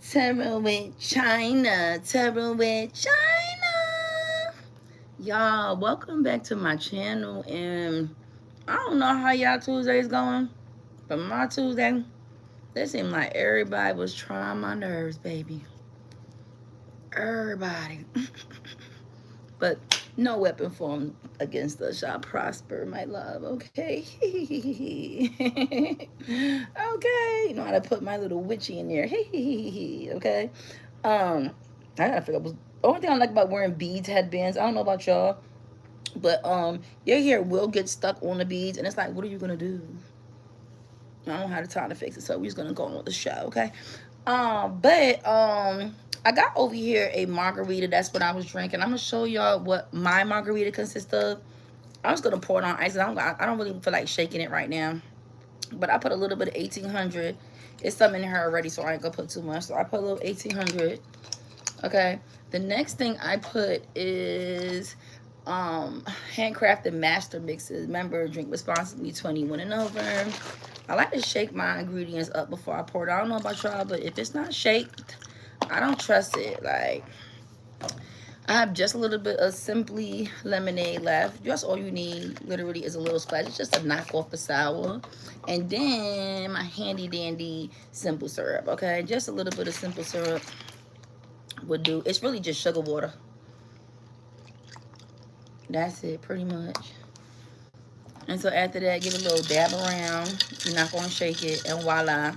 Tarot with China. Tarot with China. Y'all, welcome back to my channel. And I don't know how y'all Tuesday's going, but my Tuesday, it seemed like everybody was trying my nerves, baby. Everybody. But no weapon formed against us shall prosper, my love. Okay. Okay. You know how to put my little witchy in there. Okay. I gotta figure out what's the only thing I like about wearing beads, headbands. I don't know about y'all, but your hair will get stuck on the beads, and it's like, what are you gonna do? I don't have the time to fix it, so we're just gonna go on with the show, okay? But I got over here a margarita. That's what I was drinking. I'm gonna show y'all what my margarita consists of. I'm just gonna pour it on ice. I don't really feel like shaking it right now, but I put a little bit of 1800. It's something in here already, so I ain't gonna put too much. So I put a little 1800. Okay. The next thing I put is handcrafted master mixes. Remember, drink responsibly, 21 and over. I like to shake my ingredients up before I pour it. I don't know about y'all, but if it's not shaked, I don't trust it. Like, I have just a little bit of Simply lemonade left. Just all you need literally is a little splash. It's just to knock off the sour. And then my handy dandy simple syrup, okay? Just a little bit of simple syrup would do. It's really just sugar water. That's it, pretty much. And so after that, give it a little dab around. You're not going to shake it. And voila.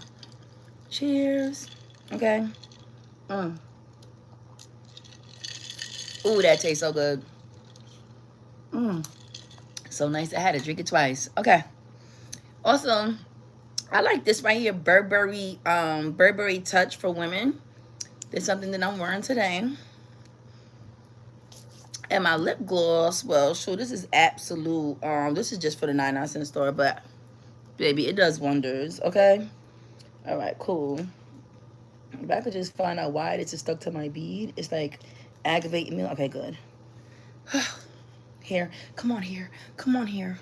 Cheers. Okay. Mm. Ooh, that tastes so good. Mm. So nice. I had to drink it twice. Okay. Also, I like this right here. Burberry Touch for women. It's something that I'm wearing today. And my lip gloss, well, sure, this is absolute. This is just for the 99-cent store, but baby, it does wonders. Okay. All right, cool. If I could just find out why this is stuck to my bead, it's like aggravating me. Okay, good. Here, come on here, come on here,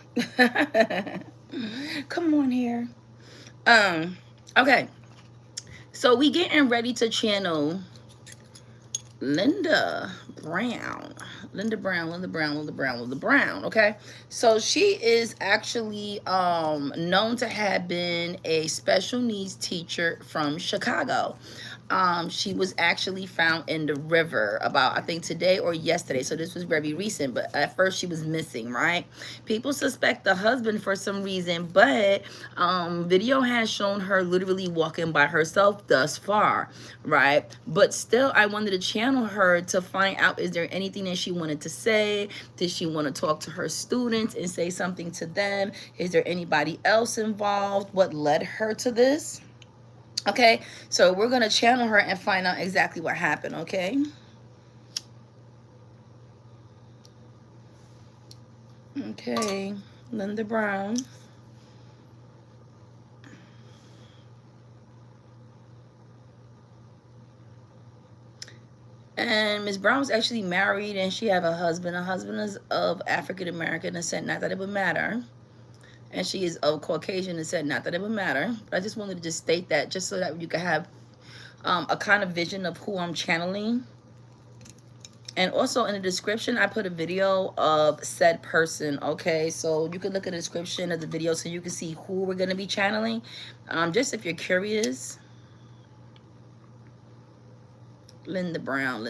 come on here. Okay. So we getting ready to channel Linda Brown. Linda Brown. Okay. So she is actually known to have been a special needs teacher from Chicago. She was actually found in the river about, I think, today or yesterday. So this was very recent, but at first she was missing, right? People suspect the husband for some reason, but video has shown her literally walking by herself thus far, right? But still, I wanted to channel her to find out, is there anything that she wanted to say? Did she want to talk to her students and say something to them? Is there anybody else involved? What led her to this? Okay, so we're going to channel her and find out exactly what happened, okay? Okay, Linda Brown. And Miss Brown was actually married, and she have a husband. Her husband is of African American descent, not that it would matter. And she is of Caucasian descent, not that it would matter. But I just wanted to just state that, just so that you could have a kind of vision of who I'm channeling. And also in the description, I put a video of said person, okay? So you can look at the description of the video so you can see who we're going to be channeling. Just if you're curious. Linda Brown.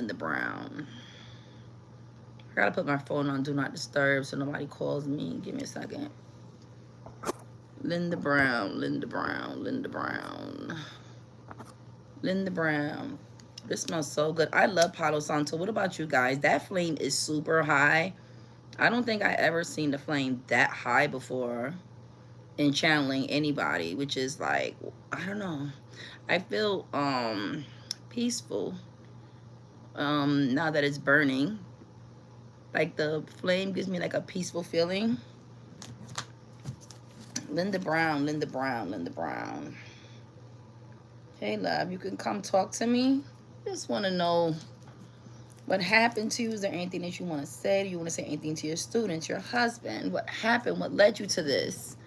I gotta put my phone on Do Not Disturb so nobody calls me. Give me a second. Linda Brown. This smells so good. I love Palo Santo. What about you guys? That flame is super high. I don't think I ever seen the flame that high before in channeling anybody, which is like, I don't know. I feel peaceful now that it's burning. Like the flame gives me like a peaceful feeling. Linda Brown. Hey, love, you can come talk to me. Just want to know what happened to you. Is there anything that you want to say? Do you want to say anything to your students, your husband? What happened? What led you to this?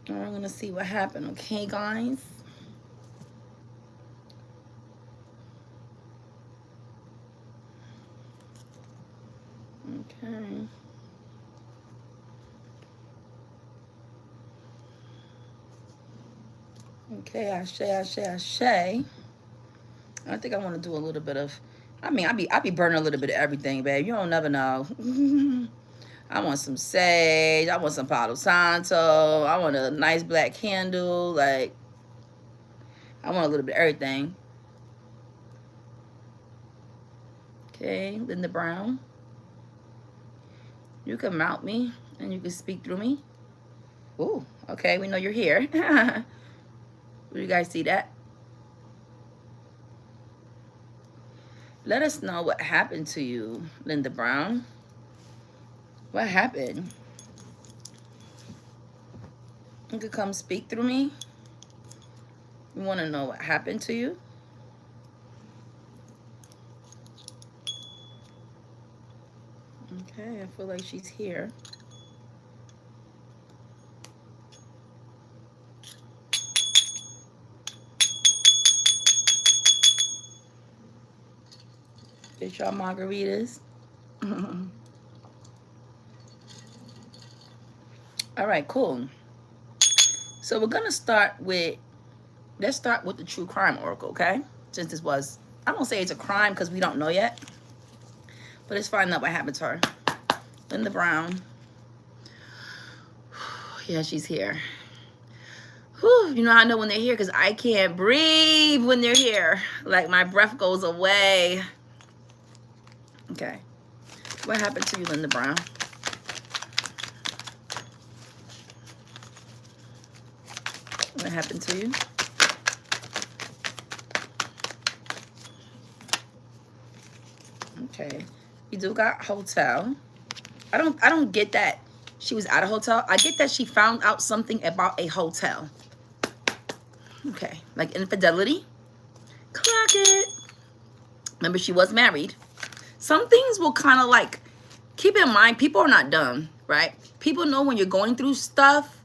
We're going to see what happened, okay, guys? Okay. Okay, Ashe. I think I want to do a little bit of, I mean, I be burning a little bit of everything, babe. You don't never know. I want some sage. I want some Palo Santo. I want a nice black candle. Like, I want a little bit of everything. Okay, Linda Brown. You can mount me and you can speak through me. Ooh, okay, we know you're here. Do you guys see that? Let us know what happened to you, Linda Brown. What happened? You could come speak through me. We want to know what happened to you. Okay, I feel like she's here. Get y'all margaritas. All right, cool. So we're gonna start with, let's start with the true crime oracle, okay? Since this was, I won't say it's a crime because we don't know yet, but let's find out what happened to her. Linda Brown. Yeah, she's here. Whew, you know, I know when they're here because I can't breathe when they're here. Like my breath goes away. Okay. What happened to you, Linda Brown? What happened to you? Okay. You do got hotel. I don't get that she was at a hotel. I get that she found out something about a hotel. Okay. Like infidelity. Clock it. Remember, she was married. Some things will kind of like, keep in mind, people are not dumb, right? People know when you're going through stuff,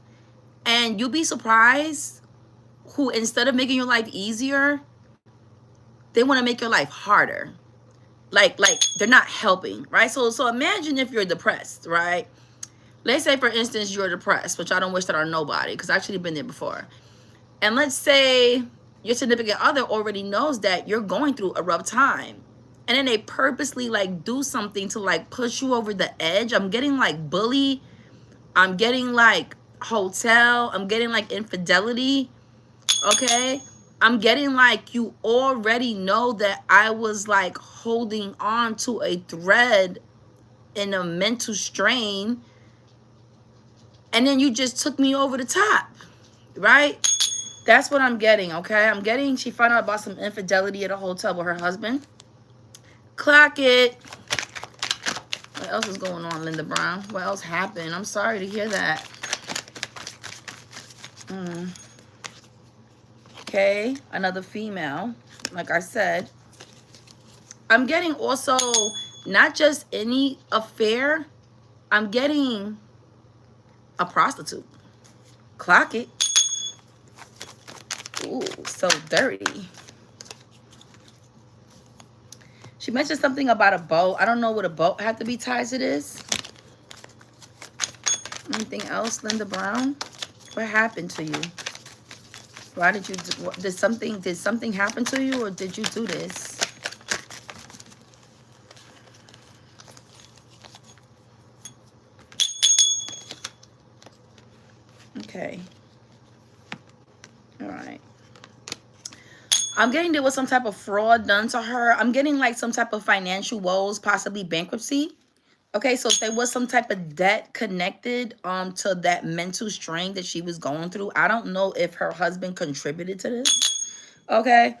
and you'll be surprised who, instead of making your life easier, they want to make your life harder. Like they're not helping, right? So imagine if you're depressed, right? Let's say, for instance, you're depressed, which I don't wish that on nobody because I've actually been there before. And let's say your significant other already knows that you're going through a rough time. And then they purposely like do something to like push you over the edge. I'm getting like bully. I'm getting like hotel. I'm getting like infidelity. Okay. I'm getting like, you already know that I was like holding on to a thread in a mental strain. And then you just took me over the top. Right? That's what I'm getting. Okay. I'm getting, she found out about some infidelity at a hotel with her husband. Clock it. What else is going on, Linda Brown? What else happened? I'm sorry to hear that. Okay, another female. Like I said, I'm getting also not just any affair. I'm getting a prostitute. Clock it. Ooh, so dirty. She mentioned something about a boat. I don't know what a boat had to be tied to this. Anything else, Linda Brown? What happened to you? Why did you do, did something happen to you, or did you do this? Okay. All right. I'm getting there was some type of fraud done to her. I'm getting like some type of financial woes, possibly bankruptcy. Okay, so there was some type of debt connected to that mental strain that she was going through. I don't know if her husband contributed to this. Okay.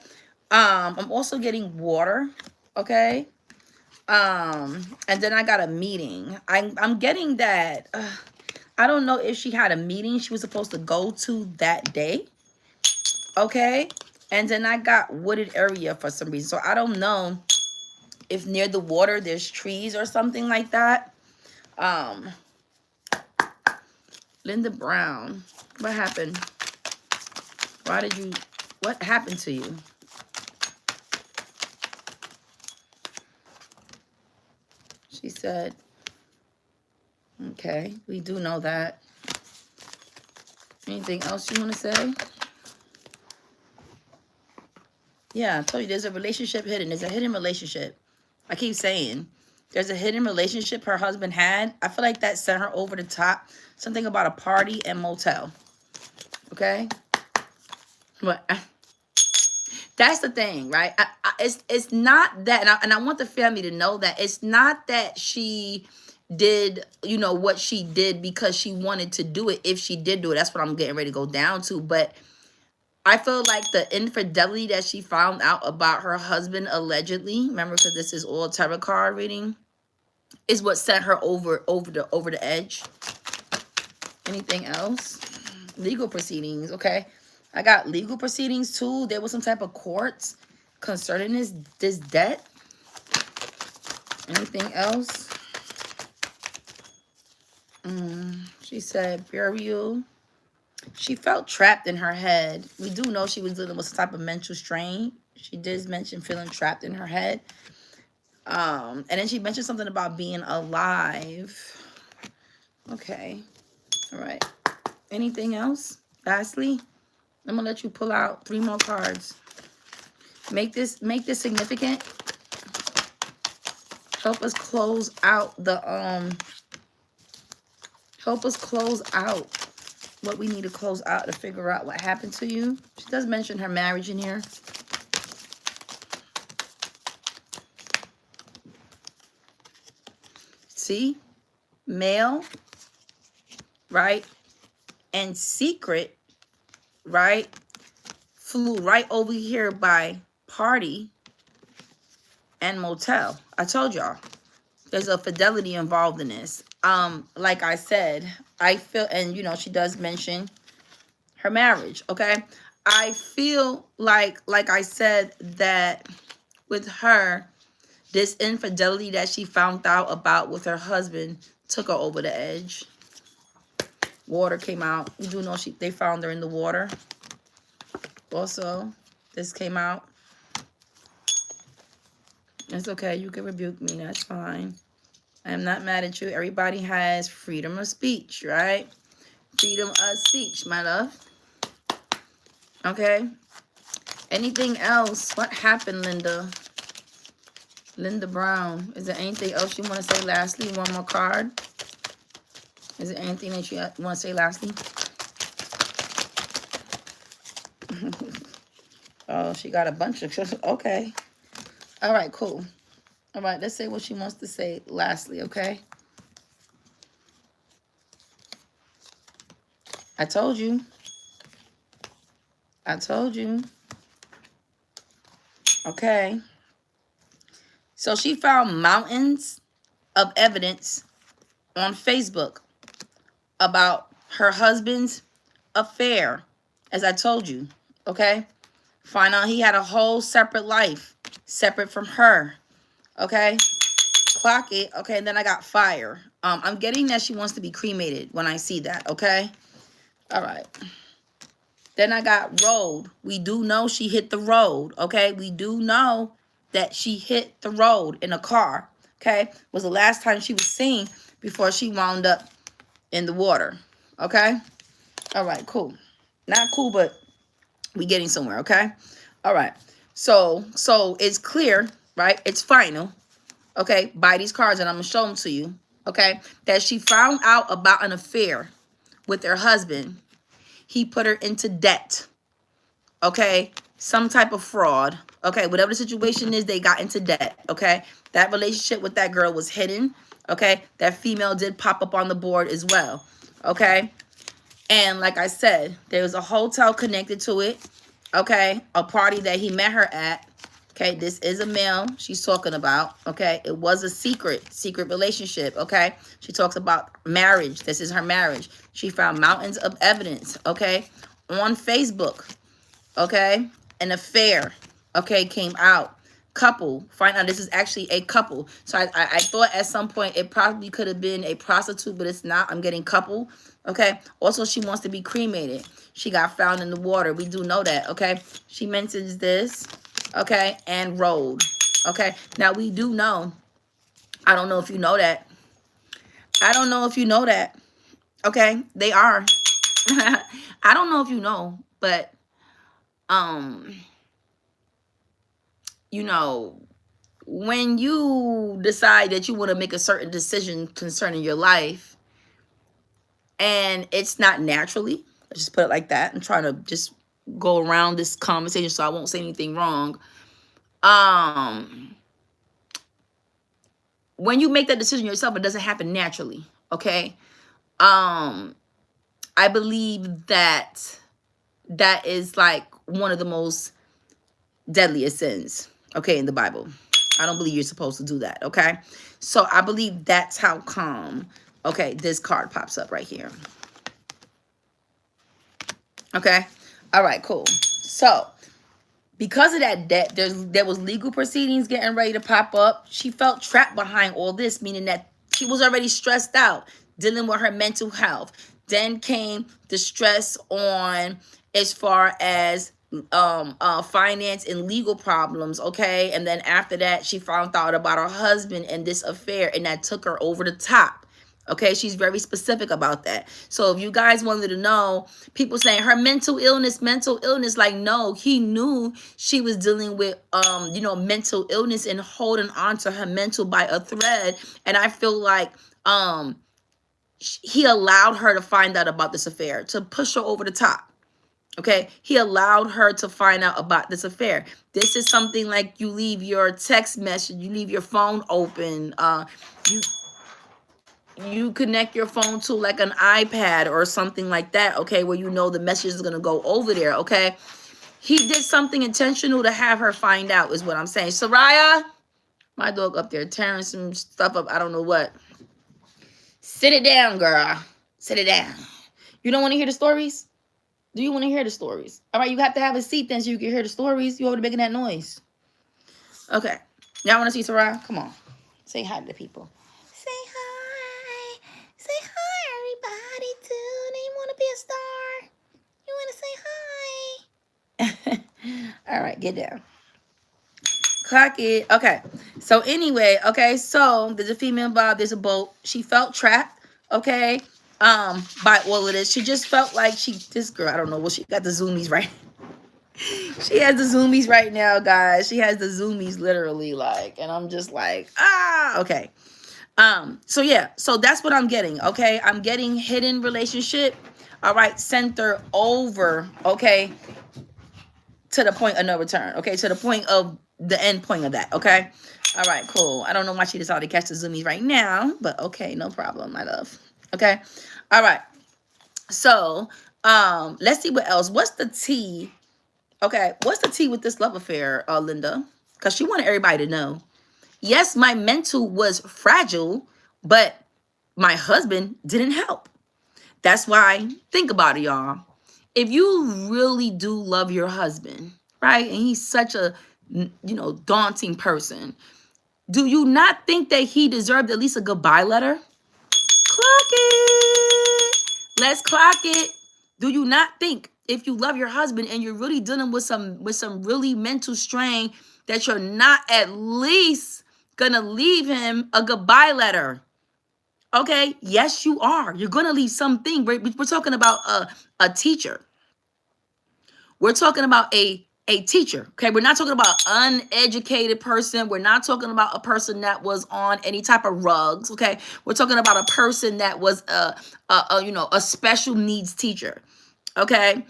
I'm also getting water. Okay. And then I got a meeting. I'm getting that. I don't know if she had a meeting she was supposed to go to that day. Okay. And then I got wooded area for some reason. So I don't know if near the water there's trees or something like that. Linda Brown, what happened? Why did you, what happened to you? She said, Okay, we do know that. Anything else you want to say? Yeah, I told you there's a relationship hidden. There's a hidden relationship. I keep saying there's a hidden relationship her husband had. I feel like that sent her over the top. Something about a party and motel. Okay? But that's the thing, right? It's not that, and I want the family to know that it's not that she did, you know, what she did because she wanted to do it. If she did do it, that's what I'm getting ready to go down to. But I feel like the infidelity that she found out about her husband allegedly, remember, because this is all tarot card reading, is what sent her over the edge. Anything else? Legal proceedings. Okay, I got legal proceedings too. There was some type of courts concerning this debt. Anything else? She said burial. She felt trapped in her head. We do know she was dealing with some type of mental strain. She did mention feeling trapped in her head. And then she mentioned something about being alive. Okay. All right. Anything else? Lastly, I'm gonna let you pull out 3 more cards. Make this significant. Help us close out the help us close out what we need to close out to figure out what happened to you. She does mention her marriage in here. See? Male, right? And secret, right? Flew right over here by party and motel. I told y'all. There's a fidelity involved in this. Like I said, I feel, and you know, she does mention her marriage, okay? I feel like I said, that with her, this infidelity that she found out about with her husband took her over the edge. Water came out. We do know they found her in the water. Also, this came out. It's okay. You can rebuke me. That's fine. I'm not mad at you. Everybody has freedom of speech, right? Freedom of speech, my love. Okay. Anything else? What happened, Linda? Linda Brown. Is there anything else you want to say lastly? One more card. Is there anything that you want to say lastly? Oh, she got a bunch of... Okay. All right, cool. All right, let's say what she wants to say lastly, okay? I told you. I told you. Okay. So she found mountains of evidence on Facebook about her husband's affair, as I told you, okay? Find out he had a whole separate life, separate from her, okay? Clock it, okay? And then I got fire. I'm getting that she wants to be cremated when I see that, okay? All right. Then I got road. We do know she hit the road, okay? We do know that she hit the road in a car, okay? Was the last time she was seen before she wound up in the water, okay? All right, cool. Not cool, but we getting somewhere, okay? All right. So it's clear, right? It's final, okay, by these cards, and I'm going to show them to you, okay, that she found out about an affair with her husband. He put her into debt, okay, some type of fraud, okay, whatever the situation is, they got into debt, okay? That relationship with that girl was hidden, okay? That female did pop up on the board as well, okay? And like I said, there was a hotel connected to it, okay? A party that he met her at, okay? This is a male she's talking about, okay? It was a secret relationship, okay? She talks about marriage. This is her marriage. She found mountains of evidence, okay? On Facebook, okay? An affair, okay, came out. Couple, find out this is actually a couple. So I thought at some point it probably could have been a prostitute, but it's not. I'm getting couple, okay? Also, she wants to be cremated. She got found in the water. We do know that, okay? She mentions this, okay, and road, okay? Now, we do know, I don't know if you know that, I don't know if you know that. Okay, they are. I don't know if you know, but um, you know, when you decide that you want to make a certain decision concerning your life, and it's not naturally, let's just put it like that. I'm trying to just go around this conversation so I won't say anything wrong. Um, when you make that decision yourself, it doesn't happen naturally. Okay. I believe that that is like one of the most deadliest sins, okay, in the Bible. I don't believe you're supposed to do that, okay? So I believe that's how come, okay, this card pops up right here. Okay? All right, cool. So because of that debt, there was legal proceedings getting ready to pop up. She felt trapped behind all this, meaning that she was already stressed out, dealing with her mental health. Then came the stress on as far as finance and legal problems, okay? And then after that, she found out about her husband and this affair, and that took her over the top. Okay, she's very specific about that. So if you guys wanted to know, people saying her mental illness, like, no, he knew she was dealing with, mental illness and holding on to her mental by a thread. And I feel like, he allowed her to find out about this affair, to push her over the top. Okay, he allowed her to find out about this affair. This is something like you leave your text message, you leave your phone open, you connect your phone to like an iPad or something like that, okay, where you know the message is going to go over there, okay? He did something intentional to have her find out is what I'm saying. Soraya, my dog up there tearing some stuff up, I don't know what. Sit it down, girl. Sit it down. You don't want to hear the stories? Do you want to hear the stories? All right, you have to have a seat then so you can hear the stories. You already making that noise. Okay. Y'all want to see Soraya? Come on. Say hi to the people. Say hi. Say hi, everybody, too. Do you want to be a star? You want to say hi? All right, get down. Clock it. Okay. So anyway, okay, so there's a female involved, there's a boat. She felt trapped, okay, by all of this. She just felt like this girl, I don't know what she got the zoomies right. She has the zoomies right now, guys. She has the zoomies literally, like, and I'm just like, okay. So yeah, so that's what I'm getting, okay? I'm getting hidden relationship, all right, center over, okay, to the point of no return, okay, to the point of the end point of that, okay? All right, cool. I don't know why she decided to catch the zoomies right now, but okay, no problem, my love. Okay, all right. So, let's see what else. What's the tea? Okay, what's the tea with this love affair, Linda? Because she wanted everybody to know. Yes, my mental was fragile, but my husband didn't help. That's why, think about it, y'all. If you really do love your husband, right, and he's such a, daunting person, do you not think that he deserved at least a goodbye letter? Clock it. Let's clock it. Do you not think if you love your husband and you're really dealing with some really mental strain that you're not at least gonna leave him a goodbye letter? Okay, yes, you are. You're gonna leave something. We're talking about a teacher. We're talking about a teacher, okay? We're not talking about uneducated person. We're not talking about a person that was on any type of rugs, okay? We're talking about a person that was a special needs teacher, okay?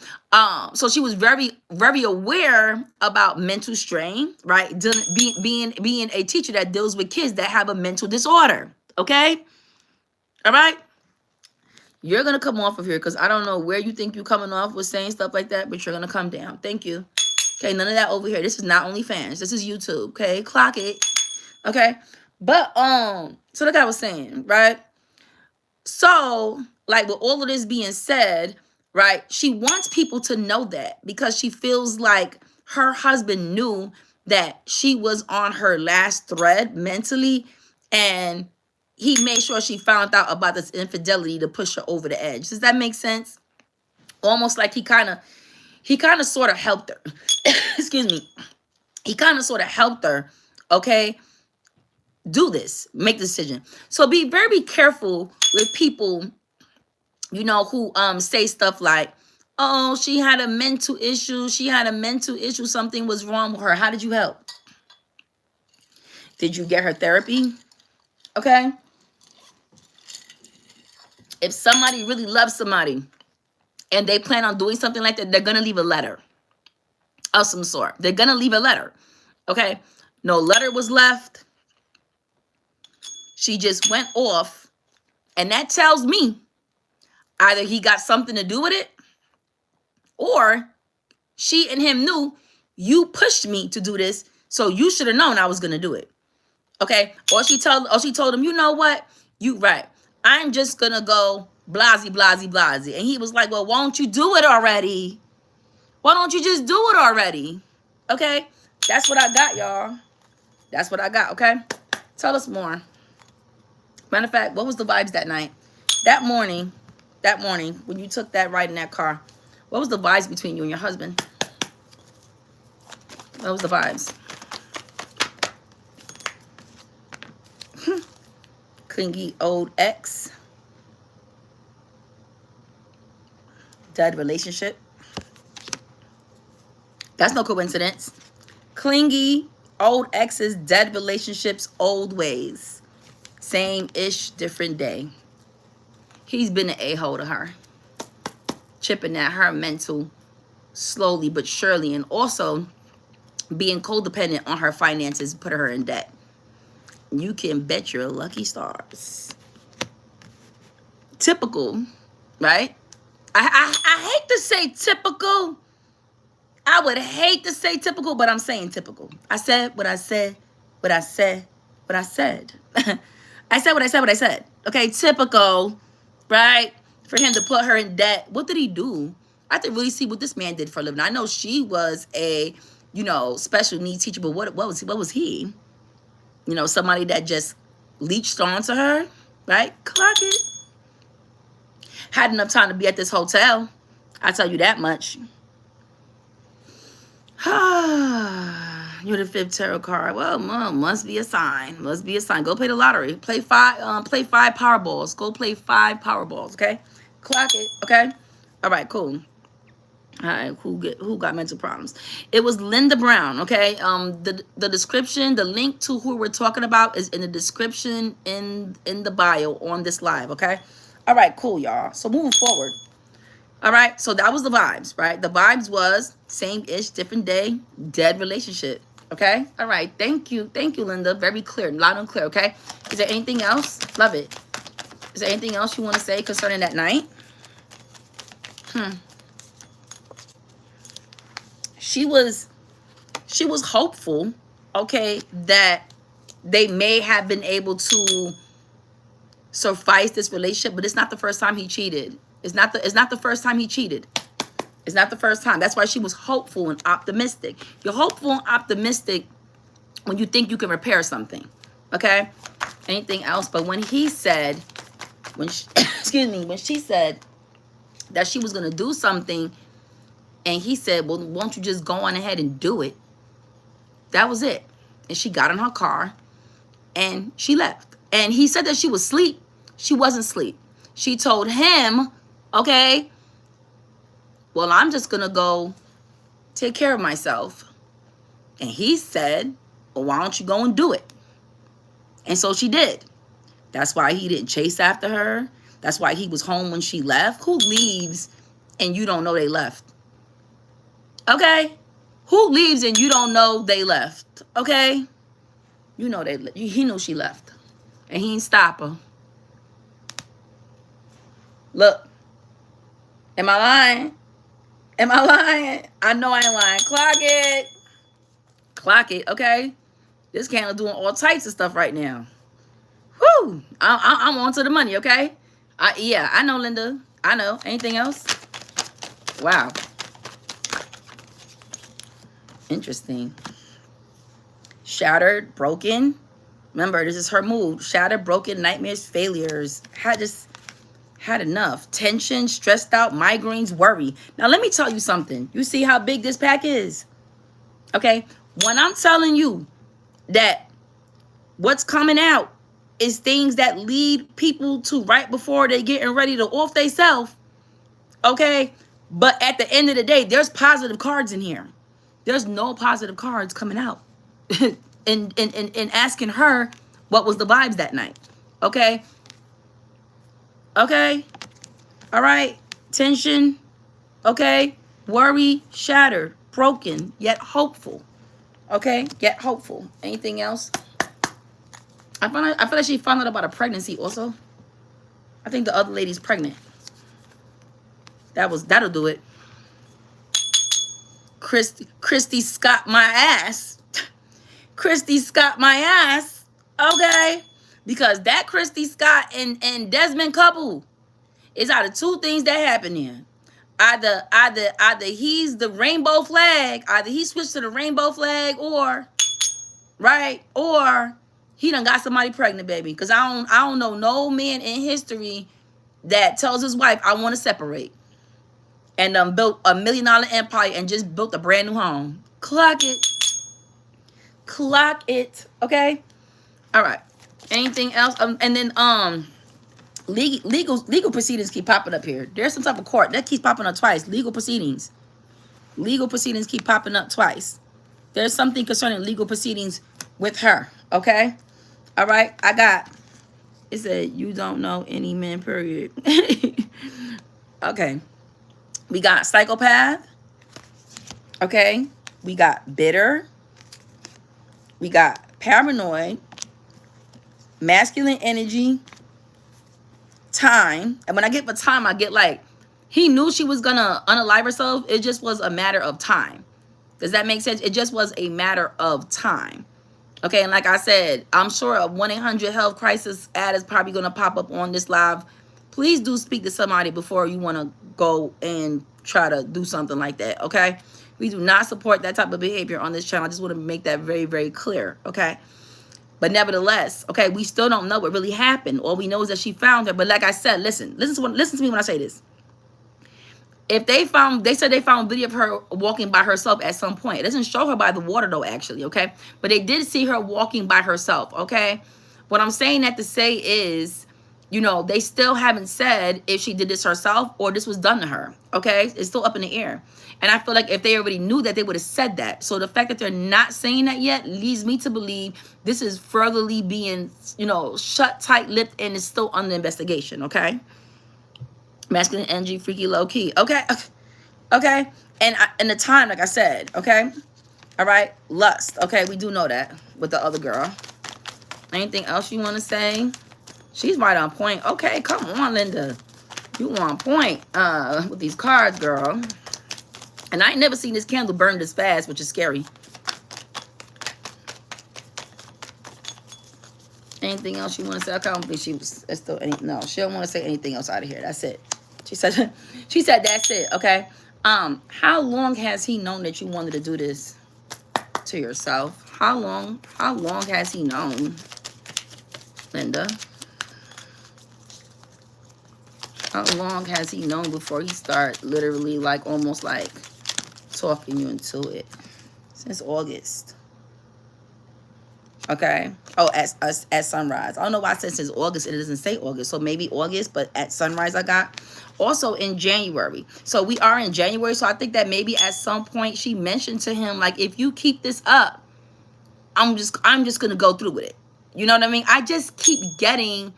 So she was very, very aware about mental strain, right? Being a teacher that deals with kids that have a mental disorder, okay? All right? You're going to come off of here because I don't know where you think you're coming off with saying stuff like that, but you're going to come down. Thank you. Okay, none of that over here. This is not OnlyFans. This is YouTube, okay? Clock it. Okay? But, so like I was saying, right? So, like with all of this being said, right, she wants people to know that because she feels like her husband knew that she was on her last thread mentally, and he made sure she found out about this infidelity to push her over the edge. Does that make sense? Almost like he kind of sort of helped her. Excuse me. He kind of sort of helped her, okay, do this, make the decision. So be very careful with people, you know, who say stuff like, oh, she had a mental issue. She had a mental issue. Something was wrong with her. How did you help? Did you get her therapy? Okay. If somebody really loves somebody and they plan on doing something like that, they're going to leave a letter of some sort. They're going to leave a letter. Okay. No letter was left. She just went off. And that tells me either he got something to do with it, or she and him knew you pushed me to do this, so you should have known I was going to do it. Okay? Or she told him, you know what? You right. I'm just going to go blasey, blasey, blasey. And he was like, well, why don't you do it already? Why don't you just do it already? Okay? That's what I got, y'all. That's what I got, okay? Tell us more. Matter of fact, what was the vibes that night? That morning, when you took that ride in that car, what was the vibes between you and your husband? What was the vibes? Clingy old ex. Dead relationship. That's no coincidence. Clingy old exes, dead relationships, old ways. Same-ish, different day. He's been an a-hole to her. Chipping at her mental slowly but surely, and also being codependent on her finances, put her in debt. You can bet your lucky stars. Typical, right? I hate to say typical. I would hate to say typical, but I'm saying typical. I said what I said, what I said, what I said. I said what I said, what I said. Okay, typical, right? For him to put her in debt. What did he do? I have to really see what this man did for a living. I know she was a, you know, special needs teacher, but what was he? You know, somebody that just leached onto her, right? Clock it. Had enough time to be at this hotel. I tell you that much. You're the fifth tarot card. Well, must be a sign. Must be a sign. Go play the lottery. Play five Powerballs. Go play 5 Powerballs, okay? Clock it, okay? All right, cool. All right, who got mental problems? It was Linda Brown, okay? The description, the link to who we're talking about is in the description in the bio on this live, okay? All right, cool, y'all. So moving forward. All right, so that was the vibes, right? The vibes was same-ish, different day, dead relationship, okay? All right, thank you, Linda. Very clear, loud and clear, okay? Is there anything else? Love it. Is there anything else you want to say concerning that night? She was hopeful, okay, that they may have been able to suffice this relationship, but it's not the first time he cheated. It's not the first time he cheated. It's not the first time. That's why she was hopeful and optimistic. You're hopeful and optimistic when you think you can repair something. Okay? Anything else? But when he said, when she said that she was gonna do something, and he said, well, won't you just go on ahead and do it? That was it. And she got in her car and she left. And he said that she was asleep. She wasn't asleep. She told him, okay, well, I'm just going to go take care of myself. And he said, well, why don't you go and do it? And so she did. That's why he didn't chase after her. That's why he was home when she left. Who leaves and you don't know they left? Okay? Who leaves and you don't know they left? Okay? You know he knew she left. And he didn't stop her. Look. Am I lying? Am I lying? I know I ain't lying. Clock it. Clock it, okay? This candle doing all types of stuff right now. Whew. I'm on to the money, okay? Yeah, I know, Linda. I know. Anything else? Wow. Interesting. Shattered, broken. Remember, this is her mood. Shattered, broken, nightmares, failures. Had enough. Tension, stressed out, migraines, worry. Now, let me tell you something. You see how big this pack is? Okay? When I'm telling you that What's coming out is things that lead people to right before they getting ready to off themselves. Okay? But at the end of the day, there's positive cards in here. There's no positive cards coming out. in asking her what was the vibes that night. Okay? Okay? All right? Tension. Okay? Worry, shattered, broken, yet hopeful. Okay? Yet hopeful. Anything else? I feel like she found out about a pregnancy also. I think the other lady's pregnant. That'll do it. Christy Scott my ass. Christy Scott my ass. Okay? Because that Christy Scott and Desmond couple is out of two things that happen here. Either he's the rainbow flag, either he switched to the rainbow flag, or right, or he done got somebody pregnant, baby. Because I don't know no man in history that tells his wife, I want to separate. And built $1 million empire and just built a brand new home. Clock it. Clock it. Okay? All right. Anything else? And then legal proceedings keep popping up here. There's some type of court that keeps popping up twice. Legal proceedings keep popping up twice. There's something concerning legal proceedings with her. Okay? All right? It said, you don't know any men, period. Okay. We got psychopath. Okay? We got bitter. We got paranoid. Masculine energy. Time. And when I get for time, I get like, he knew she was gonna unalive herself. It just was a matter of time. Does that make sense? It just was a matter of time. Okay, and like I said, I'm sure a 1-800 health crisis ad is probably gonna pop up on this live. Please do speak to somebody before you want to go and try to do something like that, okay? We do not support that type of behavior on this channel. I just want to make that very, very clear, okay? But nevertheless, okay, we still don't know what really happened. All we know is that she found her. But like I said, listen to me when I say this. If they said they found video of her walking by herself at some point. It doesn't show her by the water though, actually, okay? But they did see her walking by herself, okay? What I'm saying that to say is, you know, they still haven't said if she did this herself or this was done to her, okay? It's still up in the air. And I feel like if they already knew that, they would have said that. So the fact that they're not saying that yet leads me to believe this is furtherly being, you know, shut tight-lipped and is still under investigation, okay? Masculine energy, freaky, low-key, okay? Okay? And the time, like I said, okay? All right? Lust, okay? We do know that with the other girl. Anything else you want to say? She's right on point. Okay, come on, Linda. You on point with these cards, girl. And I ain't never seen this candle burn this fast, which is scary. Anything else you want to say? I don't think she was still any. No, she don't want to say anything else out of here. That's it. She said that's it. Okay. How long has he known that you wanted to do this to yourself? How long has he known, Linda? How long has he known before he start literally like almost like talking you into it? Since August. Okay. Oh, at sunrise. I don't know why I said since August. It doesn't say August. So maybe August, but at sunrise I got. Also in January. So we are in January. So I think that maybe at some point she mentioned to him, like, if you keep this up, I'm just gonna go through with it. You know what I mean? I just keep getting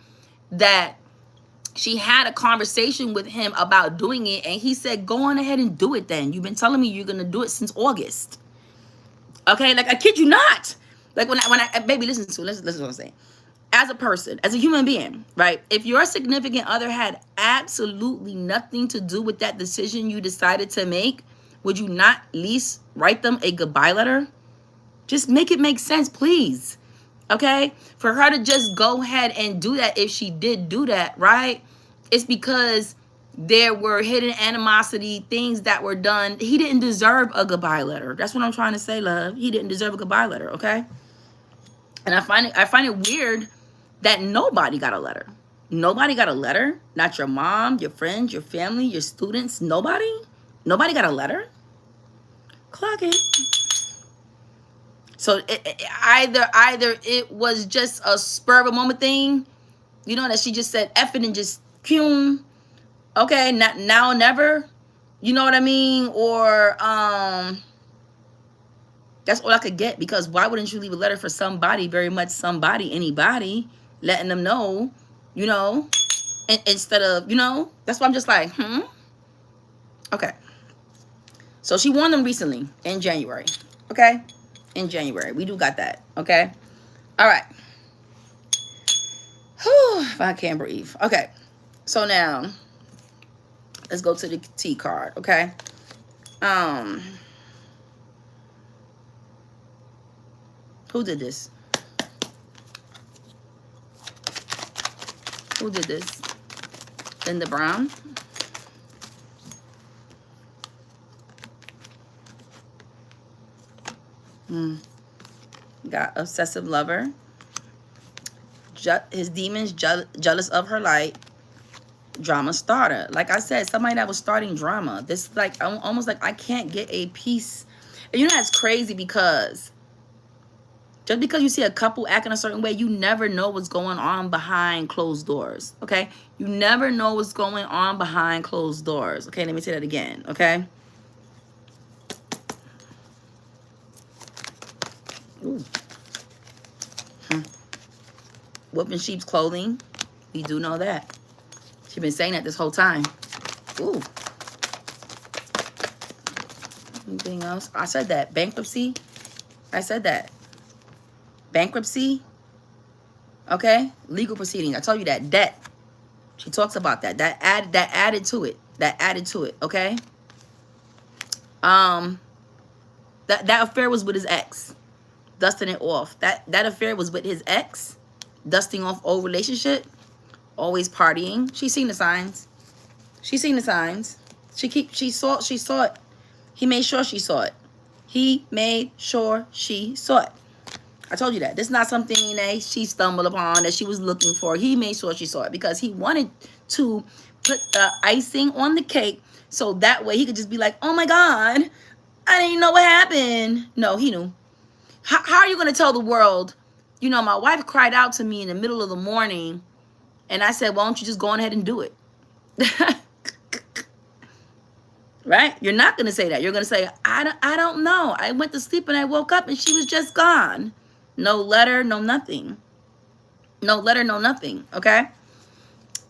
that she had a conversation with him about doing it, and he said, go on ahead and do it then. You've been telling me you're gonna do it since August. Okay, like I kid you not. Like when I baby, listen to what I'm saying. As a person, as a human being, right? If your significant other had absolutely nothing to do with that decision you decided to make, would you not at least write them a goodbye letter? Just make it make sense, please. Okay? For her to just go ahead and do that, if she did do that, right? It's because there were hidden animosity, things that were done. He didn't deserve a goodbye letter. That's what I'm trying to say, love. He didn't deserve a goodbye letter, okay? And I find it weird that nobody got a letter. Nobody got a letter. Not your mom, your friends, your family, your students. Nobody got a letter. Clock it. So either it was just a spur of a moment thing, you know, that she just said F it and just cum. Okay, not now or never. You know what I mean? Or that's all I could get, because why wouldn't you leave a letter for somebody, very much somebody, anybody, letting them know, you know, instead of, you know, that's why I'm just like, Okay. So she won them recently in January. Okay? In January. We do got that. Okay? All right. Whew, if I can't breathe. Okay. So now, let's go to the T card. Okay? Who did this? Who did this? Linda Brown? Got obsessive lover. His demons jealous of her light. Drama starter. Like I said, somebody that was starting drama. This, like, almost like I can't get a piece. And you know, that's crazy, because just because you see a couple acting a certain way, you never know what's going on behind closed doors. Okay? You never know what's going on behind closed doors. Okay? Let me say that again. Okay? Ooh. Wolf in sheep's clothing. We do know that. She's been saying that this whole time. Ooh. Anything else? I said that. Bankruptcy. I said that. Bankruptcy. Okay? Legal proceeding. I told you that. Debt. She talks about that. That added to it. That added to it. Okay? That affair was with his ex. Dusting it off. That affair was with his ex. Dusting off old relationship. Always partying. She's seen the signs. She's seen the signs. She saw it. He made sure she saw it. He made sure she saw it. I told you that. This is not something that she stumbled upon, that she was looking for. He made sure she saw it, because he wanted to put the icing on the cake, so that way he could just be like, oh my God, I didn't know what happened. No, he knew. How are you going to tell the world, you know, my wife cried out to me in the middle of the morning, and I said, why don't you just go on ahead and do it? Right? You're not going to say that. You're going to say, I don't know. I went to sleep and I woke up and she was just gone. No letter, no nothing. No letter, no nothing. Okay?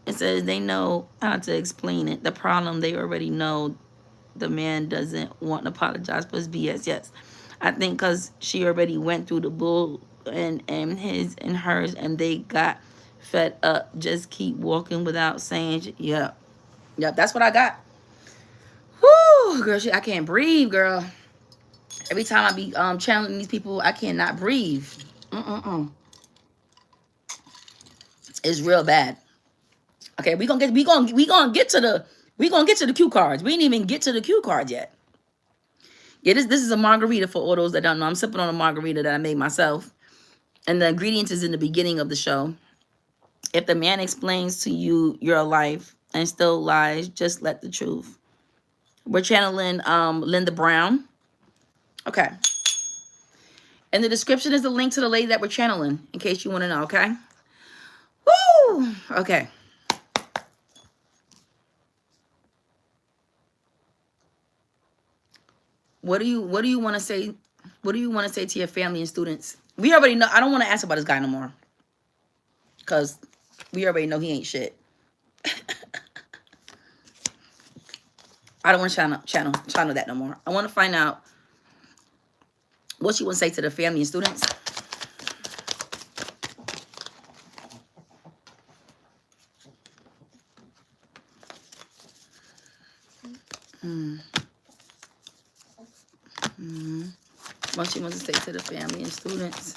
It says they know how to explain it. The problem, they already know the man doesn't want to apologize for his BS. Yes. I think because she already went through the bull and his and hers, and they got fed up. Just keep walking without saying, yep. Yep, that's what I got. Whoo, girl, I can't breathe, girl. Every time I be channeling these people, I cannot breathe. It's real bad. Okay, we gonna get to the cue cards. We ain't even get to the cue cards yet. Yeah, this is a margarita for all those that don't know. I'm sipping on a margarita that I made myself, and the ingredients is in the beginning of the show. If the man explains to you your life and still lies, just let the truth. We're channeling Linda Brown. Okay. In the description is the link to the lady that we're channeling, in case you want to know, okay? Woo! Okay. What do you want to say? What do you want to say to your family and students? We already know. I don't want to ask about this guy no more, because we already know he ain't shit. I don't want to channel that no more. I want to find out what you want to say to the family and students. What you want to say to the family and students.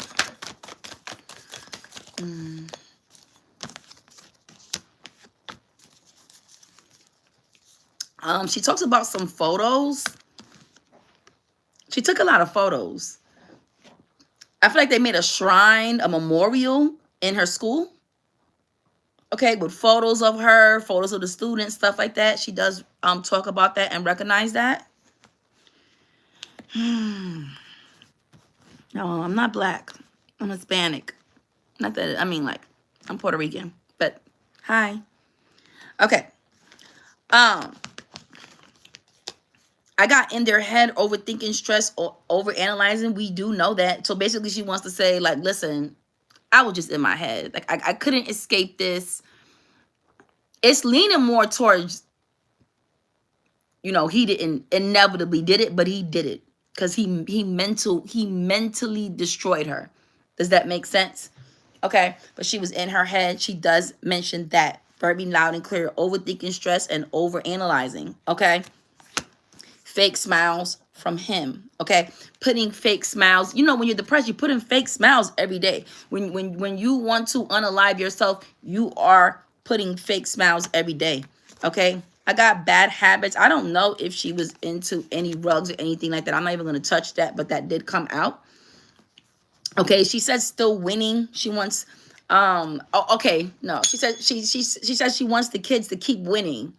She talks about some photos. She took a lot of photos. I feel like they made a shrine, a memorial in her school. Okay, with photos of her, photos of the students, stuff like that. She does talk about that and recognize that. No, I'm not black. I'm Hispanic. Not that, I mean, like, I'm Puerto Rican. But, hi. Okay. I got in their head, overthinking, stress, or overanalyzing. We do know that. So basically, she wants to say, like, listen, I was just in my head. Like, I couldn't escape this. It's leaning more towards, you know, he didn't inevitably did it, but he did it because he mentally destroyed her. Does that make sense? Okay, but she was in her head. She does mention that very loud and clear, overthinking, stress, and overanalyzing. Okay, fake smiles from him. Okay, putting fake smiles. You know, when you're depressed, you put in fake smiles every day. When you want to unalive yourself, you are putting fake smiles every day. Okay, I got bad habits. I don't know if she was into any rugs or anything like that. I'm not even going to touch that, but that did come out. Okay, she says still winning. She wants okay, no. She said she says she wants the kids to keep winning.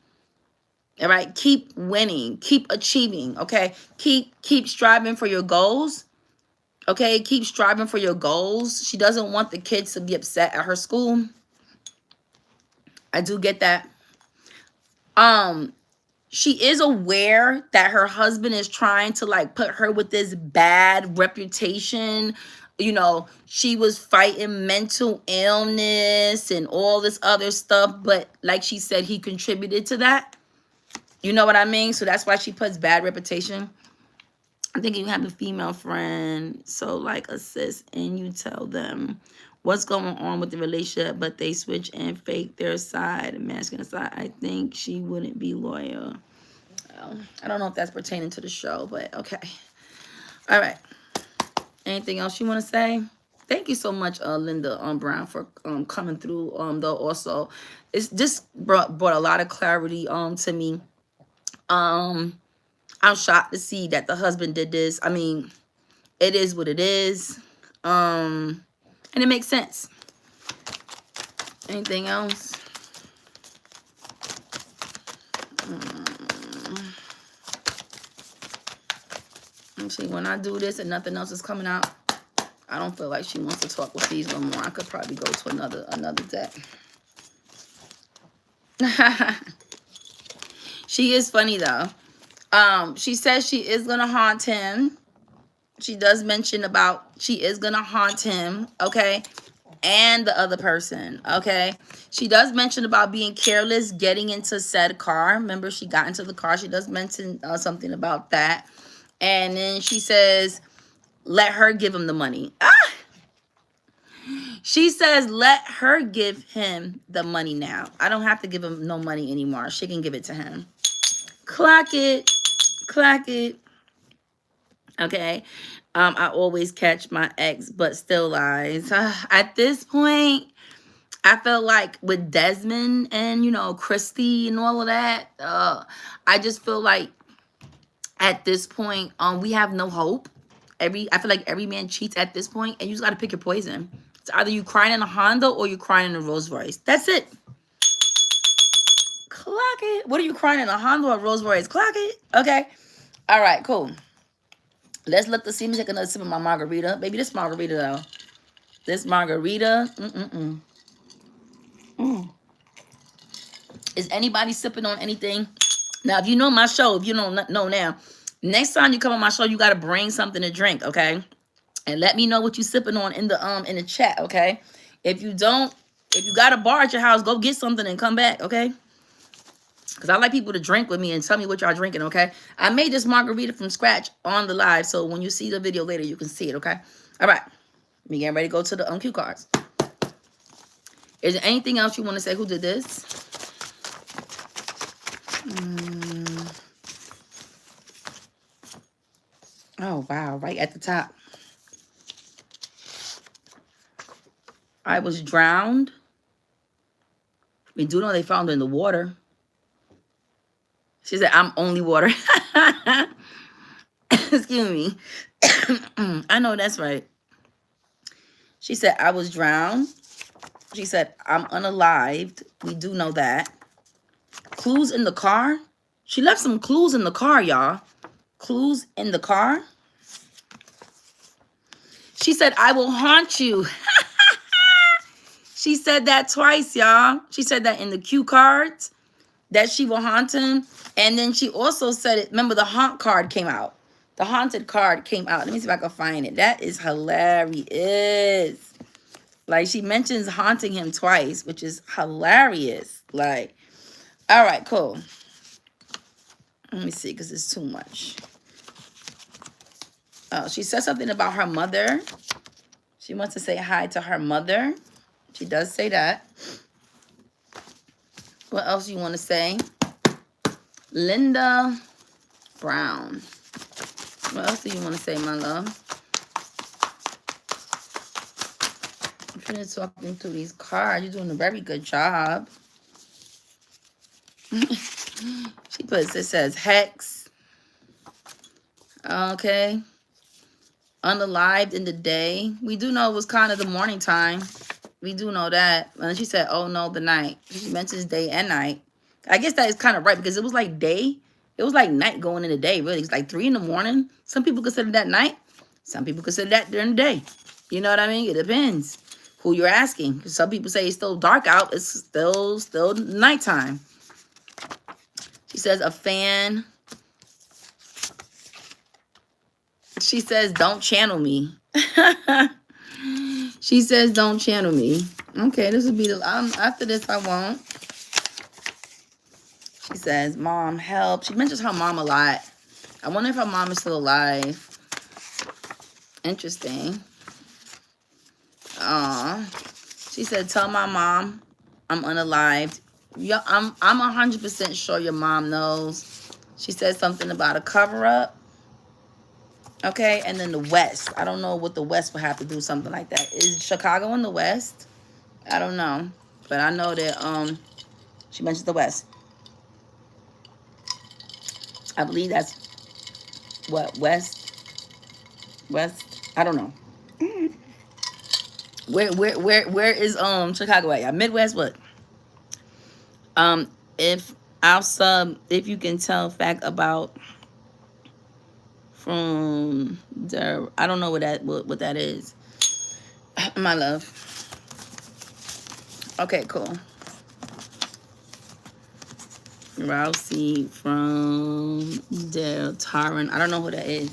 All right, keep winning, keep achieving, okay? Keep striving for your goals. Okay, keep striving for your goals. She doesn't want the kids to be upset at her school. I do get that. She is aware that her husband is trying to like put her with this bad reputation. You know, she was fighting mental illness and all this other stuff, but like she said, he contributed to that. You know what I mean? So that's why she puts bad reputation. I'm thinking you have a female friend, so like assist and you tell them what's going on with the relationship, but they switch and fake their side, masculine side. I think she wouldn't be loyal. I don't know if that's pertaining to the show, but okay. All right. Anything else you want to say? Thank you so much, Linda Brown, for coming through. Though also, it's just brought a lot of clarity to me. I'm shocked to see that the husband did this. I mean, it is what it is. And it makes sense. Anything else? Let me see. When I do this and nothing else is coming out, I don't feel like she wants to talk with these no more. I could probably go to another deck. She is funny though. She says she is gonna haunt him. She does mention about she is gonna haunt him, okay? And the other person, okay? She does mention about being careless, getting into said car. Remember, she got into the car. She does mention something about that. And then she says, let her give him the money. She says, let her give him the money now. I don't have to give him no money anymore. She can give it to him. Clock it. Clock it. Okay. I always catch my ex, but still lies. At this point, I feel like with Desmond and, you know, Christy and all of that, I just feel like at this point, we have no hope. I feel like every man cheats at this point, and you just got to pick your poison. It's either you crying in a Honda or you crying in a Rolls Royce. That's it. Clock it. What are you crying in, a Honda or a Rolls Royce? Clock it. Okay. All right, cool. Let's look to see. Let me take another sip of my margarita. Baby, this margarita, though. This margarita. Is anybody sipping on anything? Now, if you know my show, if you don't know now, next time you come on my show, you got to bring something to drink, okay? And let me know what you sipping on in the chat, okay? If you don't, if you got a bar at your house, go get something and come back, okay? Because I like people to drink with me and tell me what y'all drinking, okay? I made this margarita from scratch on the live, so when you see the video later, you can see it, okay? All right. We getting ready to go to the cue cards. Is there anything else you want to say? Who did this? Oh, wow. Right at the top. I was drowned. We do know they found her in the water. She said, I'm only water. Excuse me. I know that's right. She said, I was drowned. She said, I'm unalived. We do know that. Clues in the car. She left some clues in the car, y'all. Clues in the car. She said, I will haunt you. She said that twice, y'all. She said that in the cue cards, that she will haunt him. And then she also said it. Remember, the haunt card came out. The haunted card came out. Let me see if I can find it. That is hilarious. Like, she mentions haunting him twice, which is hilarious. Like, all right, cool. Let me see, because it's too much. Oh, she said something about her mother. She wants to say hi to her mother. She does say that. What else you want to say? Linda Brown. What else do you want to say, my love? I'm finished talking through these cards. You're doing a very good job. She puts, it says hex. Okay. Unalived in the day. We do know it was kind of the morning time. We do know that. And she said, oh no, the night. She mentions day and night. I guess that is kind of right because it was like day. It was like night going in the day, really. It's like 3 in the morning. Some people consider that night. Some people consider that during the day. You know what I mean? It depends who you're asking. Some people say it's still dark out. It's still nighttime. She says a fan. She says, don't channel me. She says, don't channel me. Okay, this will be the... after this, I won't. She says, mom, help. She mentions her mom a lot. I wonder if her mom is still alive. Interesting. She said, tell my mom I'm unalived. Yeah, I'm 100% sure your mom knows. She said something about a cover-up. Okay, and then the West. I don't know what the West would have to do something like that. Is Chicago in the West? I don't know. But I know that she mentions the West. I believe that's what, West? I don't know. Where is Chicago at? Midwest what? If I'll sub, if you can tell fact about from the, I don't know what that is. My love. Okay, cool. Rousey from Del Taran. I don't know who that is.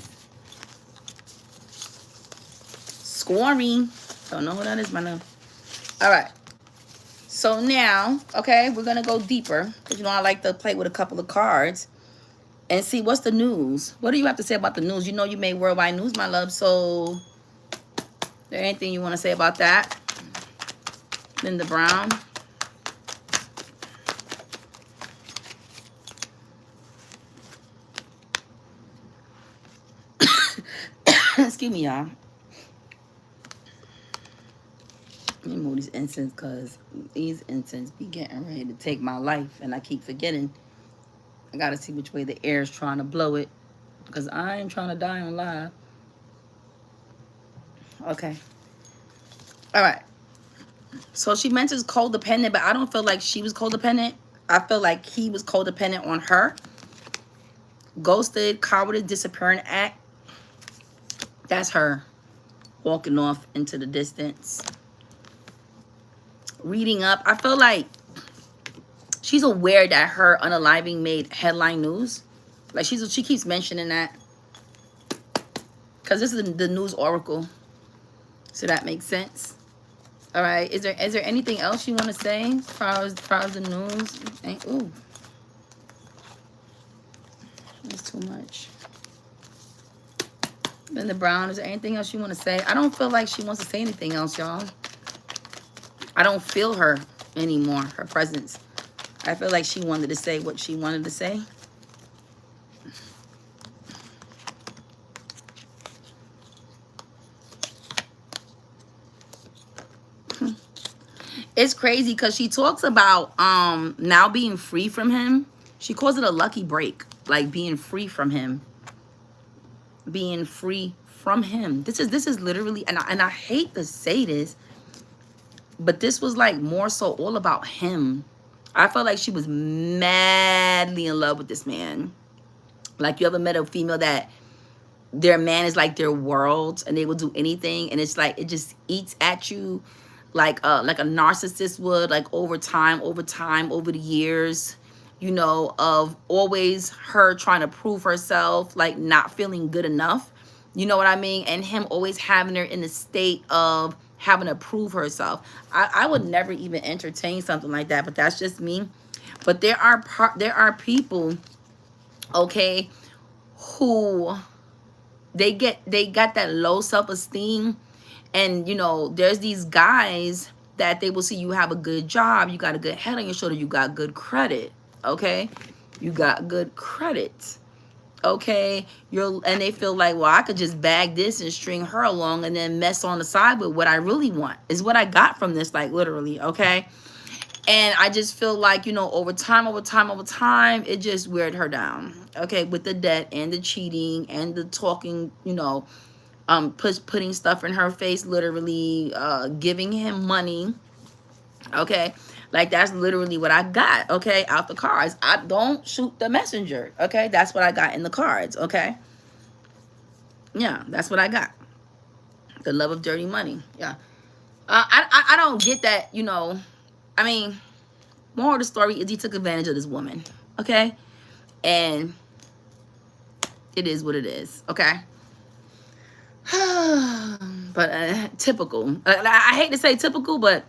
Scoring. Don't know who that is, my love. All right. So now, okay, we're going to go deeper. Because, you know, I like to play with a couple of cards. And see, what's the news? What do you have to say about the news? You know you made worldwide news, my love. So, is there anything you want to say about that? Linda Brown. Excuse me, y'all. Let me move these incense because these incense be getting ready to take my life. And I keep forgetting. I got to see which way the air is trying to blow it. Because I ain't trying to die on live. Okay. All right. So she mentions codependent, but I don't feel like she was codependent. I feel like he was codependent on her. Ghosted, cowardice, disappearing act. That's her walking off into the distance. Reading up. I feel like she's aware that her unaliving made headline news. Like she keeps mentioning that. Because this is the news oracle. So that makes sense. All right. Is there anything else you want to say as far as the news? Ooh. That's too much. Linda Brown, is there anything else you want to say? I don't feel like she wants to say anything else, y'all. I don't feel her anymore, her presence. I feel like she wanted to say what she wanted to say. It's crazy because she talks about now being free from him. She calls it a lucky break, like being free from him. Being free from him. This is literally, and I hate to say this, but this was like more so all about him. I felt like she was madly in love with this man. Like, you ever met a female that their man is like their world, and they will do anything, and it's like it just eats at you like a narcissist would, like over time, over the years, you know, of always her trying to prove herself, like not feeling good enough, you know what I mean, and him always having her in the state of having to prove herself. I would never even entertain something like that, but that's just me. But there are people, okay, who they got that low self-esteem, and you know, there's these guys that they will see you have a good job, you got a good head on your shoulder, you got good credit, okay, you got good credit, okay, and they feel like, well, I could just bag this and string her along and then mess on the side with what I really want, is what I got from this, like literally, okay. And I just feel like, you know, over time, it just weared her down, okay, with the debt and the cheating and the talking, you know, putting stuff in her face, literally, giving him money, okay. Like, that's literally what I got, okay, out the cards. I don't shoot the messenger, okay. That's what I got in the cards, okay. Yeah, that's what I got. The love of dirty money, yeah. I don't get that, you know. I mean, moral of the story is he took advantage of this woman, okay? And it is what it is, okay? But typical. I hate to say typical, but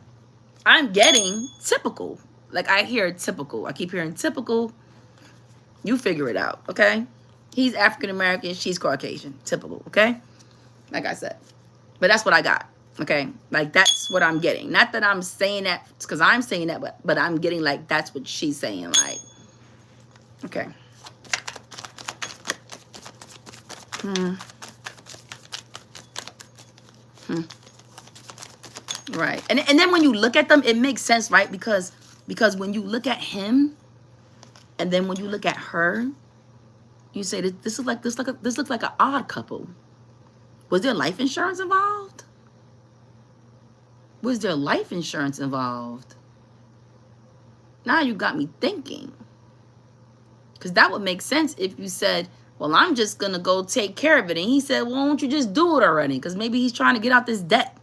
I'm getting typical. Like, I hear typical. I keep hearing typical. You figure it out, okay? He's African-American. She's Caucasian. Typical, okay? Like I said. But that's what I got. Okay, like that's what I'm getting. Not that I'm saying that because I'm saying that, but I'm getting like that's what she's saying. Like, okay. Right, and then when you look at them, it makes sense, right? Because when you look at him, and then when you look at her, you say that this looks like an odd couple. Was there life insurance involved? Was there life insurance involved? Now you got me thinking. Because that would make sense if you said, well, I'm just going to go take care of it. And he said, well, why don't you just do it already? Because maybe he's trying to get out this debt.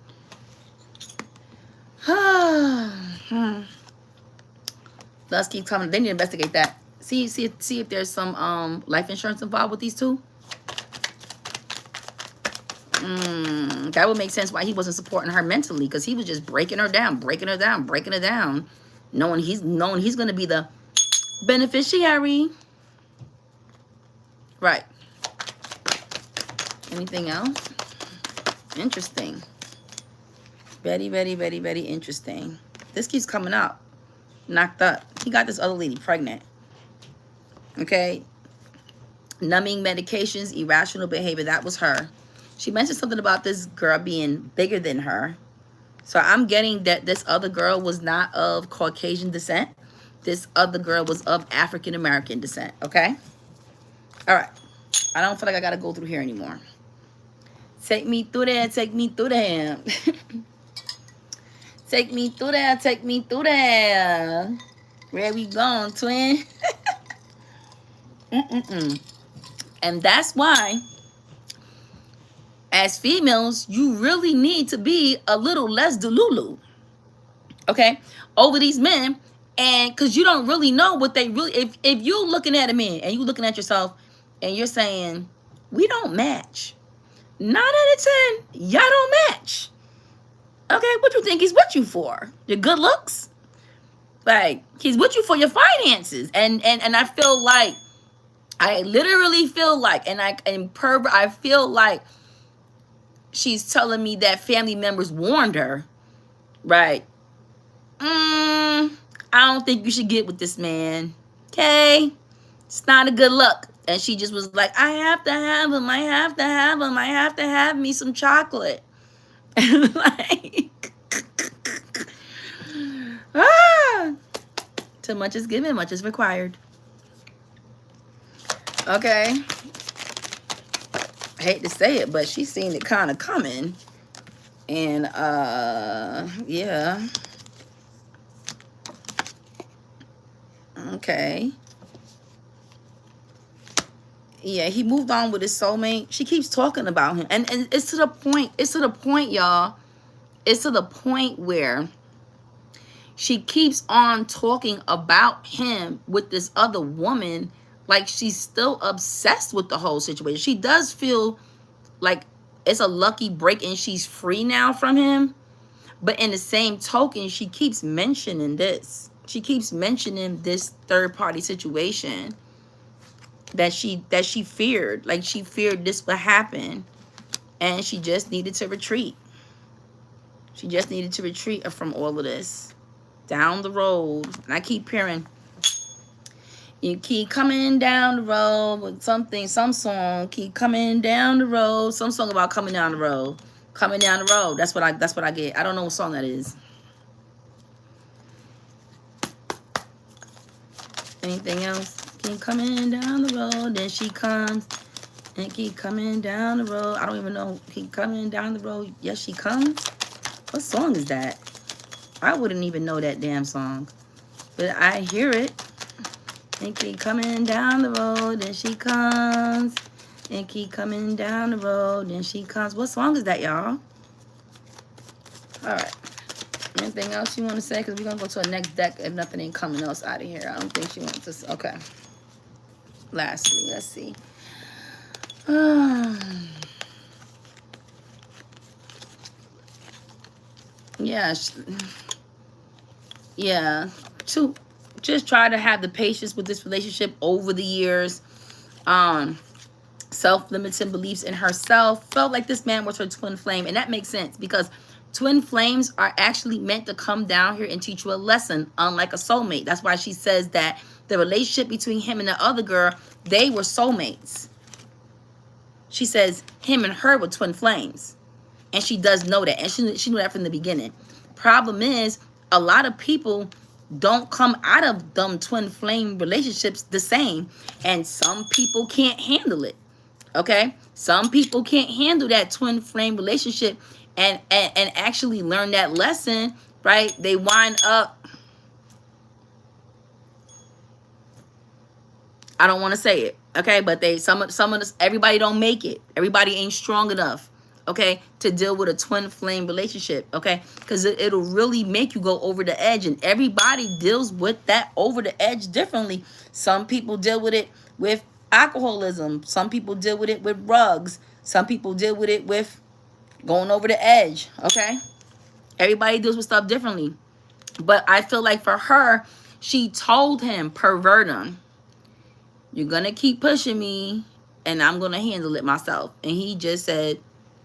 Let's keep coming. They need to investigate that. See if there's some life insurance involved with these two. That would make sense why he wasn't supporting her mentally, because he was just breaking her down, knowing he's going to be the beneficiary. Right. Anything else? Interesting. Very, very, very, very interesting. This keeps coming up. Knocked up. He got this other lady pregnant. Okay. Numbing medications, irrational behavior. That was her. She mentioned something about this girl being bigger than her. So I'm getting that this other girl was not of Caucasian descent. This other girl was of African American descent. Okay? All right. I don't feel like I got to go through here anymore. Take me through there. Take me through there. Take me through there. Take me through there. Where we going, twin? And that's why, as females, you really need to be a little less delulu, okay, over these men. And because you don't really know what they really, if you're looking at a man and you're looking at yourself and you're saying, we don't match. 9 out of 10, y'all don't match. Okay, what you think he's with you for? Your good looks? Like, he's with you for your finances. And I feel like, I literally feel like, I feel like she's telling me that family members warned her, right? I don't think you should get with this man, okay? It's not a good look. And she just was like, I have to have him. I have to have him. I have to have me some chocolate. Like, too much is given, much is required. Okay. I hate to say it, but she's seen it kind of coming. And, yeah. Okay. Yeah, he moved on with his soulmate. She keeps talking about him. And it's to the point. It's to the point, y'all. It's to the point where she keeps on talking about him with this other woman. Like she's still obsessed with the whole situation. She does feel like it's a lucky break and she's free now from him. But in the same token, she keeps mentioning this. She keeps mentioning this third party situation that she feared. Like she feared this would happen. And she just needed to retreat. She just needed to retreat from all of this. Down the road. And I keep hearing, you keep coming down the road with something, some song, keep coming down the road. Some song about coming down the road. Coming down the road. That's what I get. I don't know what song that is. Anything else? Keep coming down the road, then she comes. And keep coming down the road. I don't even know. Keep coming down the road. Yes, she comes. What song is that? I wouldn't even know that damn song. But I hear it. And keep coming down the road, then she comes. And keep coming down the road, then she comes. What song is that, y'all? All right. Anything else you want to say? Because we're going to go to a next deck if nothing ain't coming else out of here. I don't think she wants to say. Okay. Lastly, let's see. Yeah. Yeah. To just try to have the patience with this relationship over the years. Self-limiting beliefs in herself. Felt like this man was her twin flame. And that makes sense because twin flames are actually meant to come down here and teach you a lesson, unlike a soulmate. That's why she says that the relationship between him and the other girl, they were soulmates. She says him and her were twin flames. And she does know that. And she knew that from the beginning. Problem is, a lot of people don't come out of them twin flame relationships the same. And some people can't handle it. Okay? Some people can't handle that twin flame relationship and actually learn that lesson, right? They wind up, I don't want to say it, okay? But some of us, everybody don't make it. Everybody ain't strong enough, okay, to deal with a twin flame relationship, okay? Because it'll really make you go over the edge, and everybody deals with that over the edge differently. Some people deal with it with alcoholism. Some people deal with it with rugs. Some people deal with it with going over the edge, okay? Everybody deals with stuff differently. But I feel like for her, she told him, pervert him. You're going to keep pushing me, and I'm going to handle it myself. And he just said,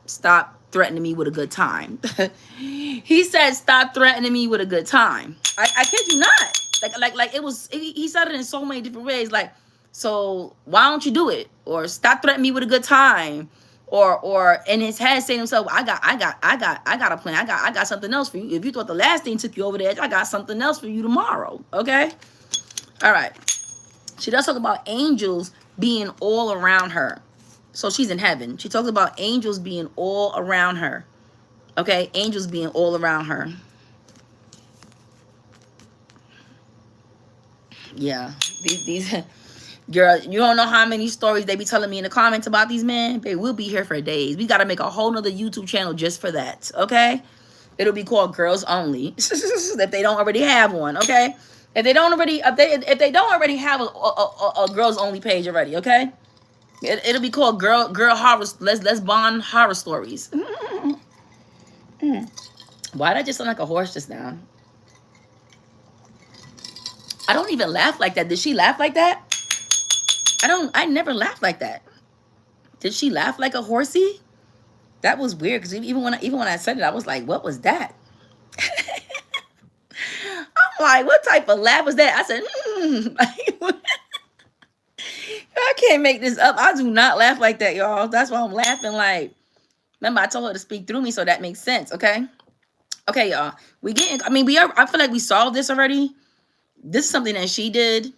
stop threatening me with a good time. He said, stop threatening me with a good time. I kid you not. Like it was, he said it in so many different ways. Like, so why don't you do it? Or stop threatening me with a good time. Or in his head saying to himself, I got a plan. I got something else for you. If you thought the last thing took you over the edge, I got something else for you tomorrow. Okay? All right. She does talk about angels being all around her. So she's in heaven. She talks about angels being all around her. Okay? Angels being all around her. Yeah. These girl, you don't know how many stories they be telling me in the comments about these men. They will be here for days. We got to make a whole nother YouTube channel just for that. Okay? It'll be called Girls Only. If they don't already have one. Okay? If they don't already have a Girls Only page already. Okay? It'll be called Girl Horror. Let's bond horror stories. Why did I just sound like a horse just now? I don't even laugh like that. Did she laugh like that? I never laughed like that. Did she laugh like a horsey? That was weird because even when I said it, I was like, what was that? I'm like, what type of laugh was that? I said, I can't make this up. I do not laugh like that, y'all. That's why I'm laughing. Like, remember, I told her to speak through me, so that makes sense, okay? Okay, y'all. I feel like we solved this already. This is something that she did.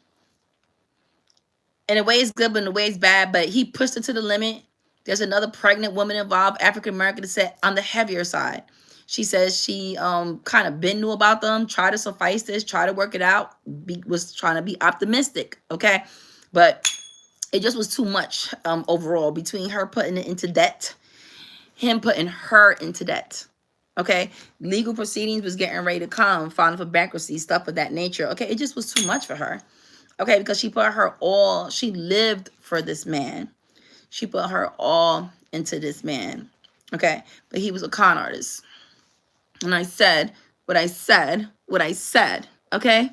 In a way it's good, but in a way it's bad. But he pushed her to the limit. There's another pregnant woman involved, African-American descent, on the heavier side. She says she kind of been knew about them, try to suffice this, try to work it out, was trying to be optimistic, okay? But it just was too much overall, between her putting it into debt, him putting her into debt. Okay, legal proceedings was getting ready to come, filing for bankruptcy, stuff of that nature. Okay, it just was too much for her. Okay, because she put her all, she lived for this man. She put her all into this man. Okay, but he was a con artist. And I said what I said, what I said. Okay,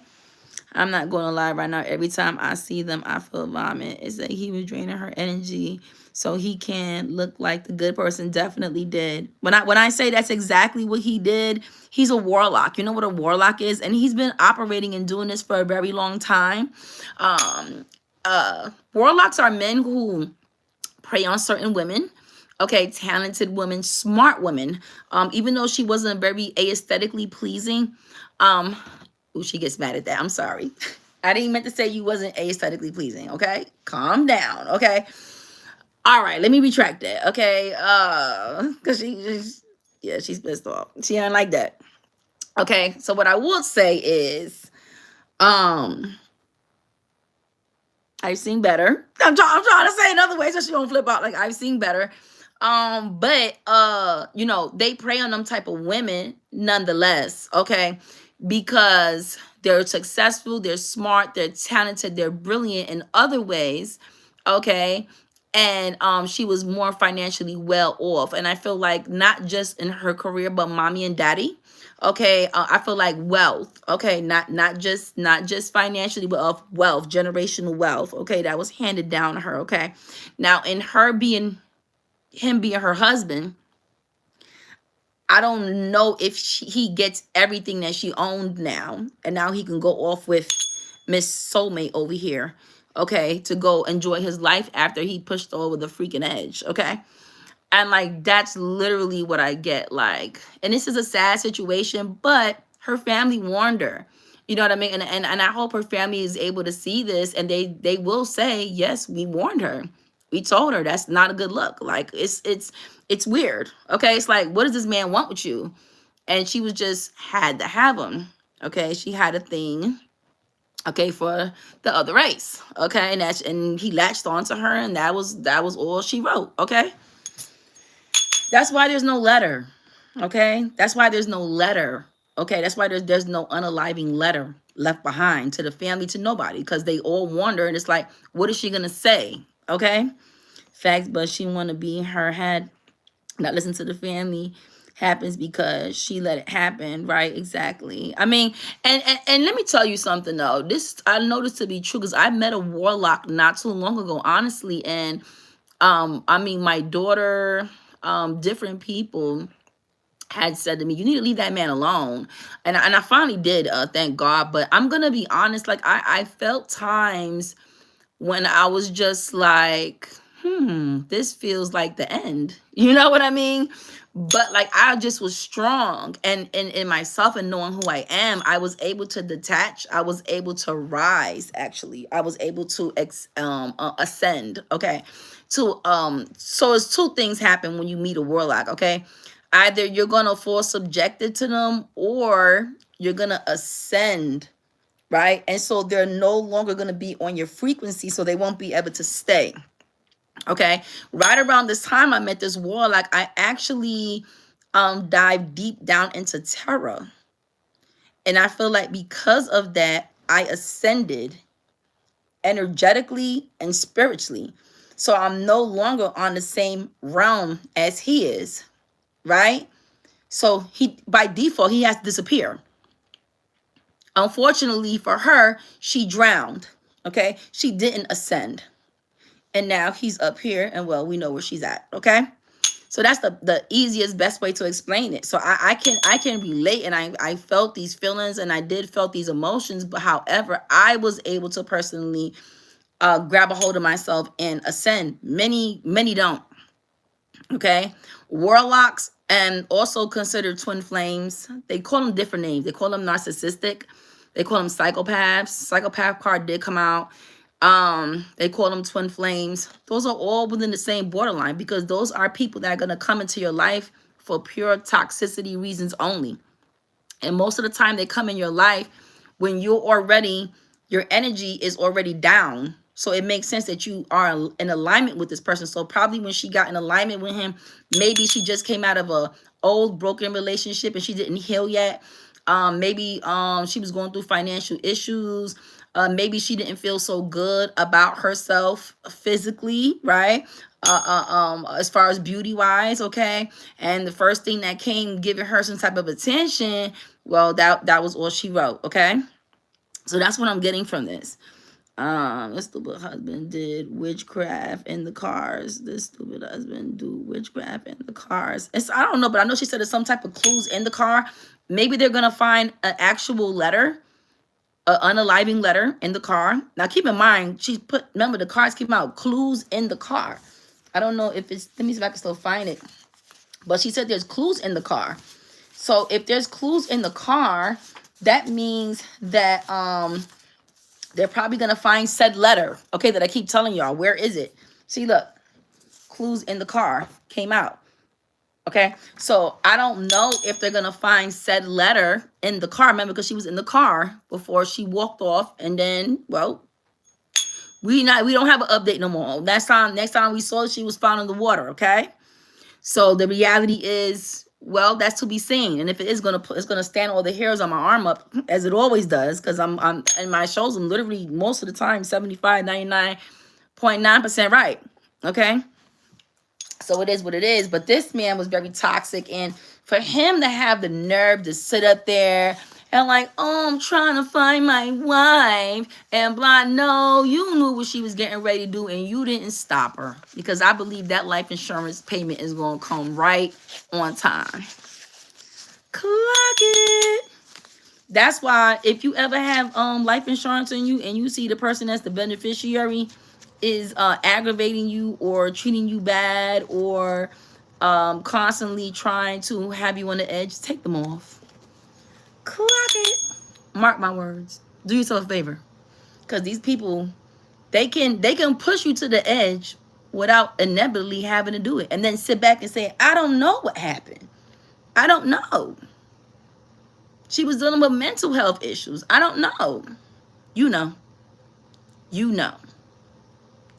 I'm not going to lie right now. Every time I see them, I feel vomit. Is that he was draining her energy so he can look like the good person. Definitely did. When I say that's exactly what he did, he's a warlock. You know what a warlock is? And he's been operating and doing this for a very long time. Warlocks are men who prey on certain women. Okay, talented women, smart women. Even though she wasn't very aesthetically pleasing, ooh, she gets mad at that. I'm sorry. I didn't meant to say you wasn't aesthetically pleasing, okay? Calm down, okay? All right, let me retract that, okay? Because she's pissed off. She don't like that. Okay, so what I will say is, I've seen better. I'm trying to say another way so she don't flip out. Like, I've seen better. But you know, they prey on them type of women nonetheless, okay? Because they're successful, they're smart, they're talented, they're brilliant in other ways, okay? And she was more financially well off. And I feel like not just in her career, but mommy and daddy. Okay, I feel like wealth. Okay, not just financially, but of wealth, generational wealth. Okay, that was handed down to her. Okay, now in her being him being her husband, I don't know if he gets everything that she owned now, and now he can go off with Miss Soulmate over here. Okay, to go enjoy his life after he pushed her over the freaking edge. Okay. And like, that's literally what I get. Like, and this is a sad situation, but her family warned her. You know what I mean? And I hope her family is able to see this, and they will say, yes, we warned her. We told her that's not a good look. Like, it's weird. Okay. It's like, what does this man want with you? And she was just had to have him. Okay. She had a thing, okay, for the other race. Okay. And he latched onto her, and that was all she wrote. Okay. That's why there's no letter. Okay. That's why there's no letter. Okay. That's why there's no unaliving letter left behind to the family, to nobody, because they all wonder. And it's like, what is she going to say? Okay. Facts, but she want to be in her head, not listen to the family. Happens because she let it happen, right? Exactly. I mean, and let me tell you something though. This I know this to be true because I met a warlock not too long ago, honestly. And I mean, my daughter, different people had said to me, you need to leave that man alone. And I finally did, thank God. But I'm gonna be honest, like I felt times when I was just like, this feels like the end. You know what I mean? But like, I just was strong, and in myself, and knowing who I am, I was able to detach. I was able to rise. Actually, I was able to ascend. Okay, to so it's two things happen when you meet a warlock. Okay, either you're gonna fall subjected to them, or you're gonna ascend, right? And so they're no longer going to be on your frequency, so they won't be able to stay. Okay. Right around this time I met this warlock, I actually dived deep down into tarot. And I feel like because of that, I ascended energetically and spiritually. So I'm no longer on the same realm as he is, right? So he, by default, he has to disappear. Unfortunately for her, she drowned. Okay. She didn't ascend. And now he's up here, and well, we know where she's at. Okay. So that's the easiest, best way to explain it. So I can relate, and I felt these feelings, and I did felt these emotions. But however, I was able to personally grab a hold of myself and ascend. Many don't. Okay. Warlocks, and also considered twin flames. They call them different names. They call them narcissistic. They call them psychopaths. Psychopath card did come out. They call them twin flames. Those are all within the same borderline, because those are people that are going to come into your life for pure toxicity reasons only. And most of the time they come in your life when your energy is already down. So it makes sense that you are in alignment with this person. So probably when she got in alignment with him, maybe she just came out of a old broken relationship and she didn't heal yet. Maybe she was going through financial issues. Maybe she didn't feel so good about herself physically, right? As far as beauty wise, okay. And the first thing that came giving her some type of attention, well, that was all she wrote, okay. So that's what I'm getting from this. This stupid husband did witchcraft in the cars. This stupid husband do witchcraft in the cars. I don't know, but I know she said there's some type of clues in the car. Maybe they're gonna find an actual letter, an unaliving letter in the car. Now keep in mind, remember the cards came out clues in the car. I don't know if it's, let me see if I can still find it. But she said there's clues in the car. So if there's clues in the car, that means that they're probably going to find said letter, okay, that I keep telling y'all. Where is it? See, look, clues in the car came out, okay? So I don't know if they're going to find said letter in the car. Remember, because she was in the car before she walked off. And then, well, we don't have an update no more. Next time we saw her, she was found in the water, okay? So the reality is, well, that's to be seen. And if it is it's gonna stand all the hairs on my arm up, as it always does, because I'm in my shows, I'm literally most of the time 75, 99.9% right. Okay. So it is what it is. But this man was very toxic, and for him to have the nerve to sit up there and like, oh, I'm trying to find my wife and blah. No, you knew what she was getting ready to do and you didn't stop her, because I believe that life insurance payment is going to come right on time. Clock it. That's why if you ever have life insurance on you and you see the person that's the beneficiary is aggravating you or treating you bad or constantly trying to have you on the edge, take them off. Clock it. Mark my words. Do yourself a favor, because these people, they can push you to the edge without inevitably having to do it, and then sit back and say, I don't know what happened. I don't know. She was dealing with mental health issues. I don't know. You know. You know.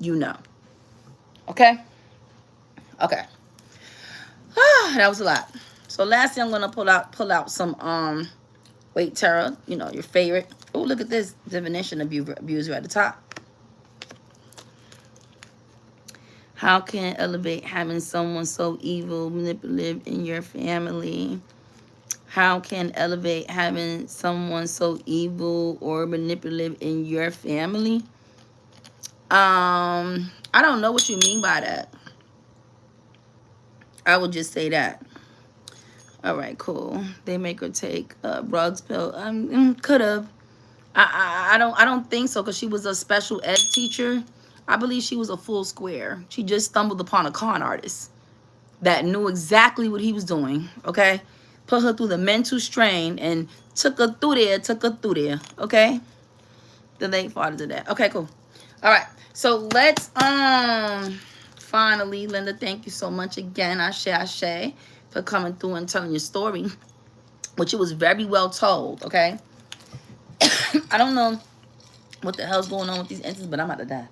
You know. Okay. Okay. That was a lot. So lastly, I'm gonna pull out some Wait, Tarot, you know, your favorite. Oh, look at this divination abuser at the top. How can elevate having someone so evil, manipulative in your family? How can elevate having someone so evil or manipulative in your family? I don't know what you mean by that. I would just say that. All right, cool. They make her take a Brug's pill. Could have. I don't think so, because she was a special ed teacher. I believe she was a full square. She just stumbled upon a con artist that knew exactly what he was doing. Okay, put her through the mental strain and took her through there. Okay, the late father did that. Okay, cool. All right, so let's finally, Linda, thank you so much again. Ashe, for coming through and telling your story, which it was very well told. Okay. I don't know what the hell's going on with these incense, but I'm about to die.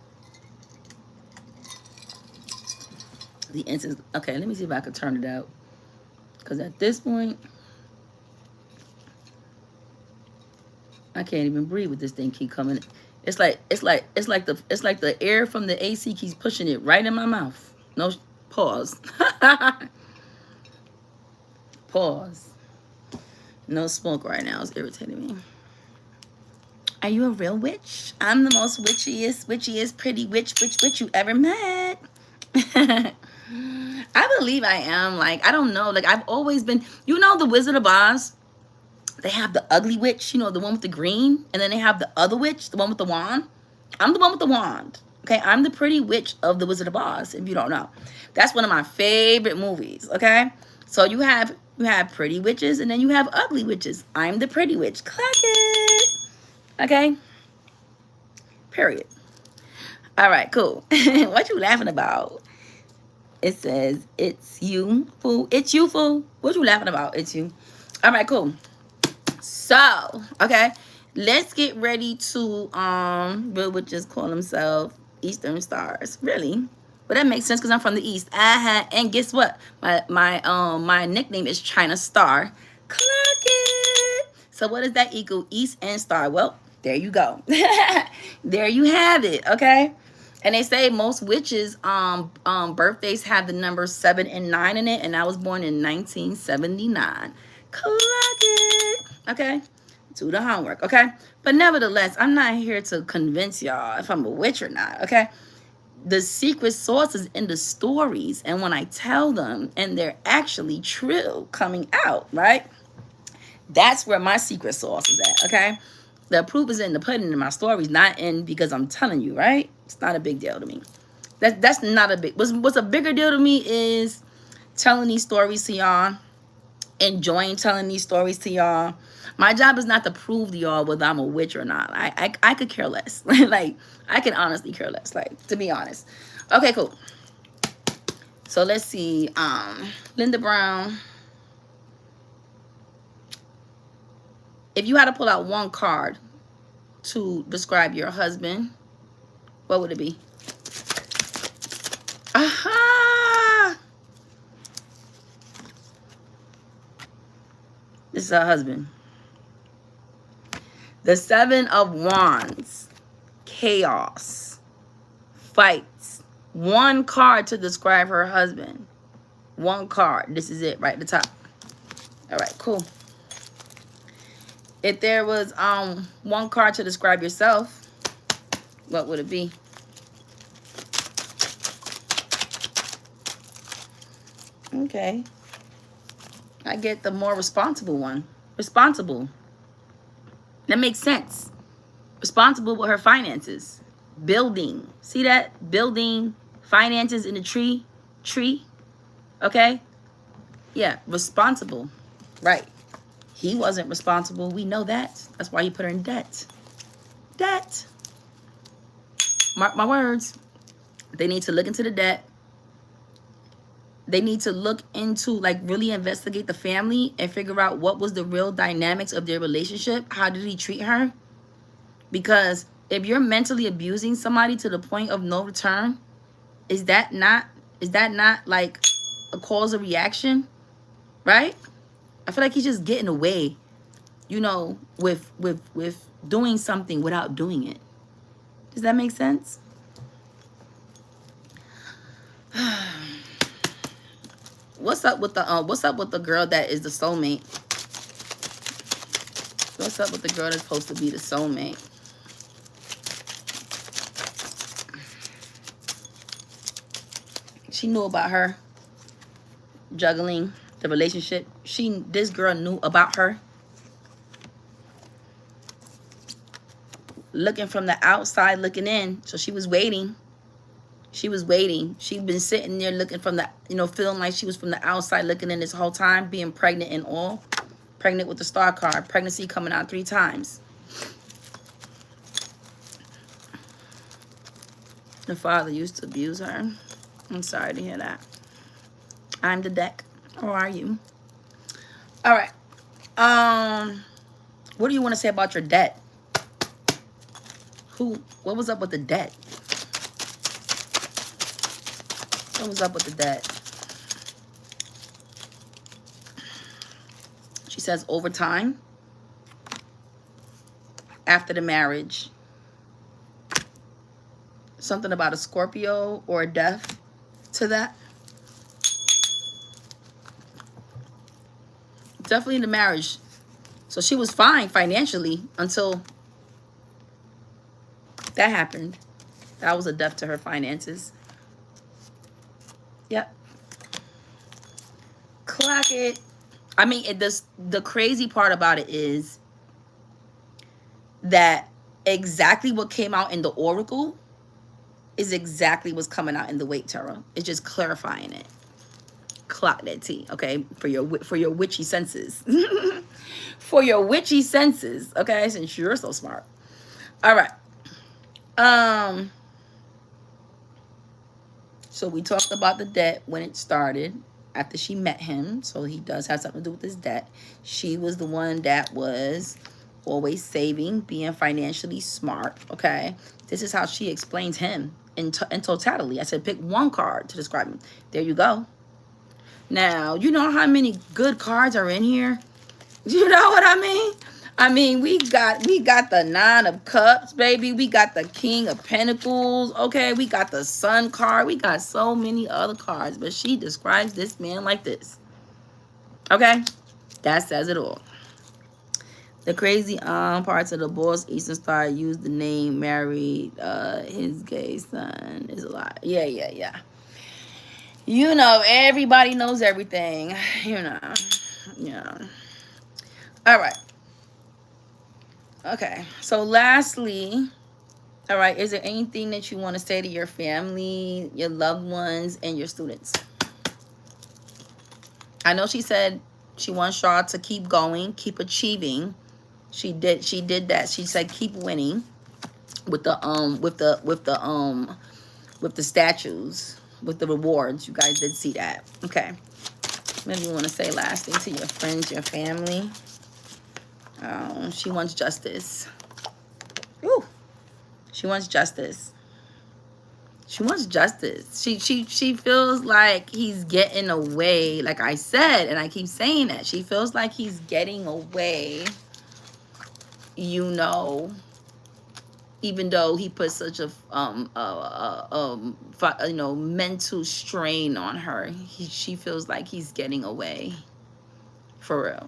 The incense. Okay, let me see if I can turn it out, because at this point, I can't even breathe with this thing keep coming. It's like the air from the AC keeps pushing it right in my mouth. No, pause. Pause. No smoke right now. It's irritating me. Are you a real witch? I'm the most witchiest, pretty witch you ever met. I believe I am. Like, I don't know. Like, I've always been, you know, the Wizard of Oz. They have the ugly witch, you know, the one with the green. And then they have the other witch, the one with the wand. I'm the one with the wand. Okay, I'm the pretty witch of the Wizard of Oz, if you don't know. That's one of my favorite movies, okay? So you have pretty witches, and then you have ugly witches. I'm the pretty witch. Clack it. Okay? Period. All right, cool. What you laughing about? It says, it's you, fool. It's you, fool. What you laughing about? It's you. All right, cool. So, okay. Let's get ready to Bill would just call himself Eastern Stars. Really? But that makes sense because I'm from the East. And guess what? My nickname is China Star. Clock it. So what does that equal? East and Star. Well, there you go. There you have it. Okay. And they say most witches birthdays have the numbers 7 and 9 in it, and I was born in 1979. Clock it. Okay. Do the homework, okay? But nevertheless, I'm not here to convince y'all if I'm a witch or not, okay? The secret sauce is in the stories, and when I tell them and they're actually true coming out, right? That's where my secret sauce is at, okay? The proof is in the pudding in my stories, not in because I'm telling you, right? It's not a big deal to me. That's not a big. What's a bigger deal to me is telling these stories to y'all, enjoying telling these stories to y'all. My job is not to prove to y'all whether I'm a witch or not. I could care less. Like, I can honestly care less, like, to be honest. Okay, cool. So let's see. Linda Brown. If you had to pull out one card to describe your husband, what would it be? Aha! This is her husband. The 7 of Wands. Chaos. Fights. One card to describe her husband. One card. This is it right at the top. All right, cool. If there was one card to describe yourself, what would it be? Okay. I get the more responsible one. Responsible. That makes sense. Responsible with her finances. Building. See that? Building. Finances in the tree. Okay? Yeah. Responsible. Right. He wasn't responsible. We know that. That's why he put her in debt. Debt. Mark my words. They need to look into the debt. They need to look into, like, really investigate the family and figure out what was the real dynamics of their relationship. How did he treat her? Because if you're mentally abusing somebody to the point of no return, is that not like a cause of reaction? Right? I feel like he's just getting away, you know, with doing something without doing it. Does that make sense? What's up with the girl that is the soulmate? What's up with the girl that's supposed to be the soulmate? She knew about her juggling the relationship. This girl knew about her. Looking from the outside, looking in. So she was waiting. She was waiting. She'd been sitting there looking from the, you know, feeling like she was from the outside looking in this whole time, being pregnant and all. Pregnant with the star card. Pregnancy coming out 3 times. The father used to abuse her. I'm sorry to hear that. I'm the deck. How are you? All right. What do you want to say about your debt? What was up with the debt? What was up with the debt? She says over time, after the marriage, something about a Scorpio or a death to that. Definitely in the marriage. So she was fine financially until that happened. That was a death to her finances. Yep. Clock it. I mean, the crazy part about it is that exactly what came out in the oracle is exactly what's coming out in the Wait Tarot. It's just clarifying it. Clock that T, okay? For your witchy senses. For your witchy senses, okay? Since you're so smart. All right. So we talked about the debt when it started after she met him. So he does have something to do with his debt. She was the one that was always saving, being financially smart, okay? This is how she explains him in totality. I said pick one card to describe him. There you go. Now, you know how many good cards are in here? You know what I mean? I mean, we got the Nine of Cups, baby. We got the King of Pentacles, okay? We got the Sun card. We got so many other cards, but she describes this man like this, okay? That says it all. The crazy parts of the boss Eastern Star used the name married his gay son is a lot. Yeah. You know, everybody knows everything. You know. Yeah. All right. Okay. So lastly, all right, is there anything that you want to say to your family, your loved ones, and your students? I know she said she wants y'all to keep going, keep achieving. She did that. She said keep winning with the statues, with the rewards. You guys did see that. Okay. Maybe you want to say last thing to your friends, your family. She wants justice. Ooh. She wants justice. She wants justice. She feels like he's getting away, like I said, and I keep saying that. She feels like he's getting away, you know, even though he put such a you know, mental strain on her. She feels like he's getting away, for real.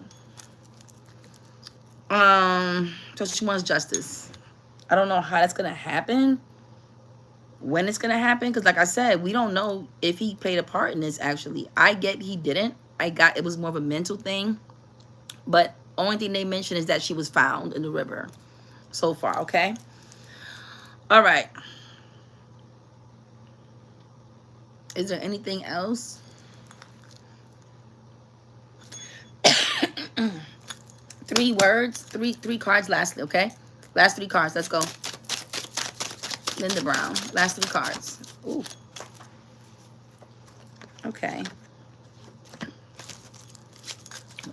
So she wants justice. I don't know how that's gonna happen, when it's gonna happen, because like I said, we don't know if he played a part in this. Actually, I get he didn't. I got it was more of a mental thing, but only thing they mentioned is that she was found in the river so far. Okay. All right. Is there anything else? Three words, three cards lastly, okay? Last three cards, let's go. Linda Brown, last three cards. Ooh. Okay.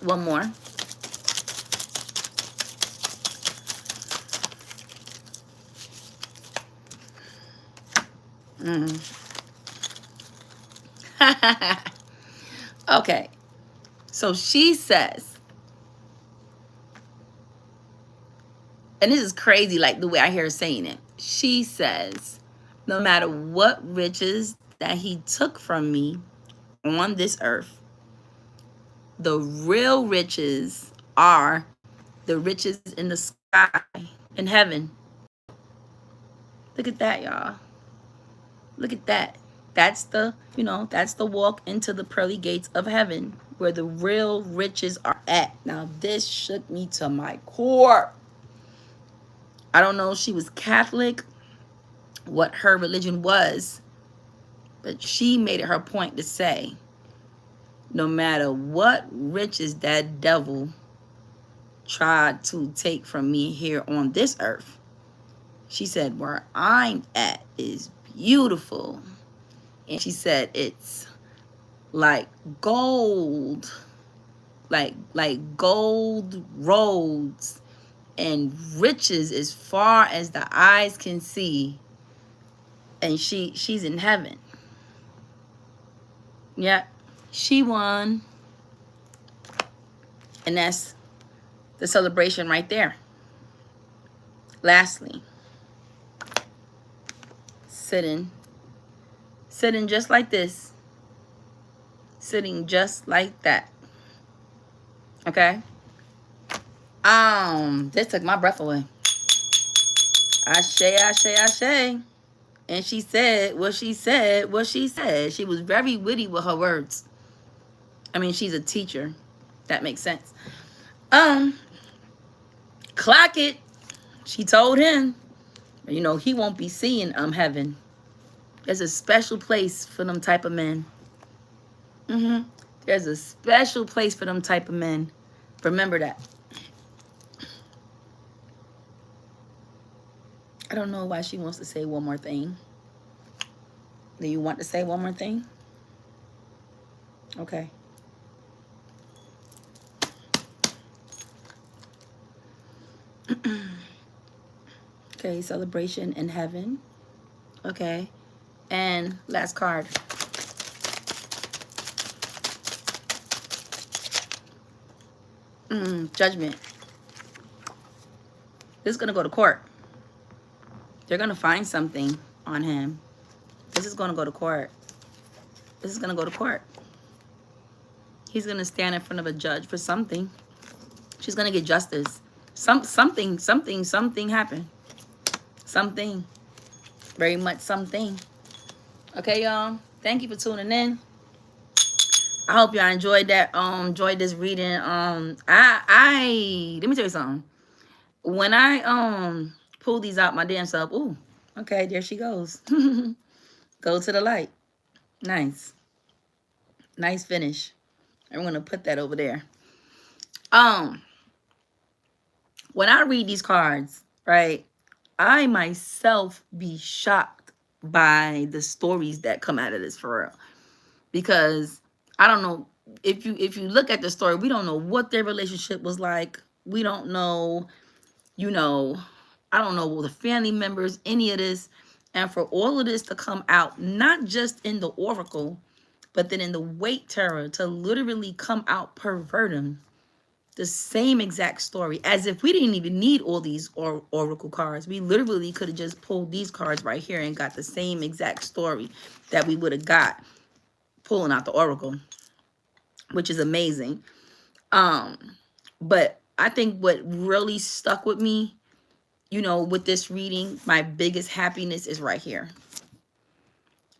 One more. Okay. So she says, and this is crazy, like the way I hear her saying it. She says, no matter what riches that he took from me on this earth, the real riches are the riches in the sky, in heaven. Look at that, y'all. Look at that. That's the, you know, that's the walk into the pearly gates of heaven, where the real riches are at. Now, this shook me to my core. I don't know if she was Catholic, what her religion was, but she made it her point to say, no matter what riches that devil tried to take from me here on this earth, she said, where I'm at is beautiful. And she said, it's like gold, like gold roads and riches as far as the eyes can see. And she's in heaven. Yeah, she won. And that's the celebration right there. Lastly, sitting just like this. Sitting just like that. Okay? This took my breath away. Ashe, ashe, ashe. And she said what she said, what she said. She was very witty with her words. I mean, she's a teacher. That makes sense. Clock it. She told him, you know, he won't be seeing heaven. There's a special place for them type of men. There's a special place for them type of men. Remember that. I don't know why she wants to say one more thing. Do you want to say one more thing? Okay. Okay, celebration in heaven. Okay. And last card. Judgment. This is going to go to court. They're going to find something on him. This is going to go to court. This is going to go to court. He's going to stand in front of a judge for something. She's going to get justice. Something happened. Something. Very much something. Okay, y'all. Thank you for tuning in. I hope y'all enjoyed that. Enjoyed this reading. I let me tell you something. When I pull these out my damn self, ooh, okay, there she goes. Go to the light. Nice. Nice finish. I'm gonna put that over there. When I read these cards, right, I myself be shocked by the stories that come out of this for real. Because I don't know, if you look at the story, we don't know what their relationship was like. We don't know, you know, I don't know the family members, any of this. And for all of this to come out, not just in the oracle, but then in the weight tarot, to literally come out per verbatim, the same exact story, as if we didn't even need all these oracle cards. We literally could have just pulled these cards right here and got the same exact story that we would have got pulling out the oracle, which is amazing. But I think what really stuck with me, you know, with this reading, my biggest happiness is right here.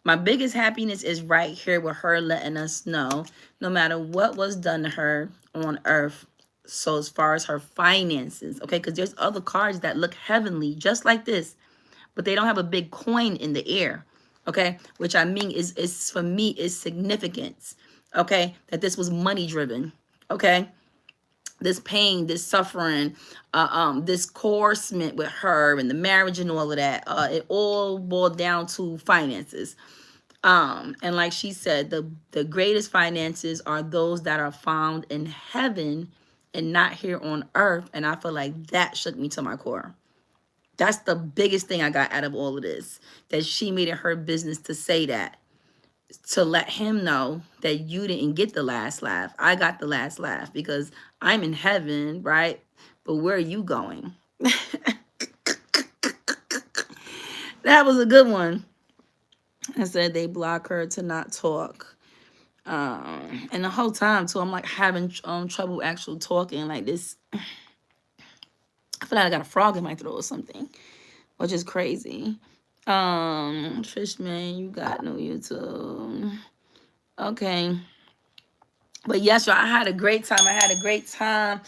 My biggest happiness is right here with her letting us know, no matter what was done to her on earth, so as far as her finances, okay, because there's other cards that look heavenly, just like this, but they don't have a big coin in the air, okay, which I mean is for me is significance, okay, that this was money driven, okay, this pain, this suffering, this coercement with her and the marriage and all of that, it all boiled down to finances. And like she said, the greatest finances are those that are found in heaven and not here on earth. And I feel like that shook me to my core. That's the biggest thing I got out of all of this, that she made it her business to say that, to let him know that you didn't get the last laugh. I got the last laugh because I'm in heaven, right? But where are you going? That was a good one. I said they block her to not talk. And the whole time too, I'm like having trouble actually talking like this. I feel like I got a frog in my throat or something, which is crazy. Fishman, you got no YouTube. Okay. But yes, y'all, I had a great time.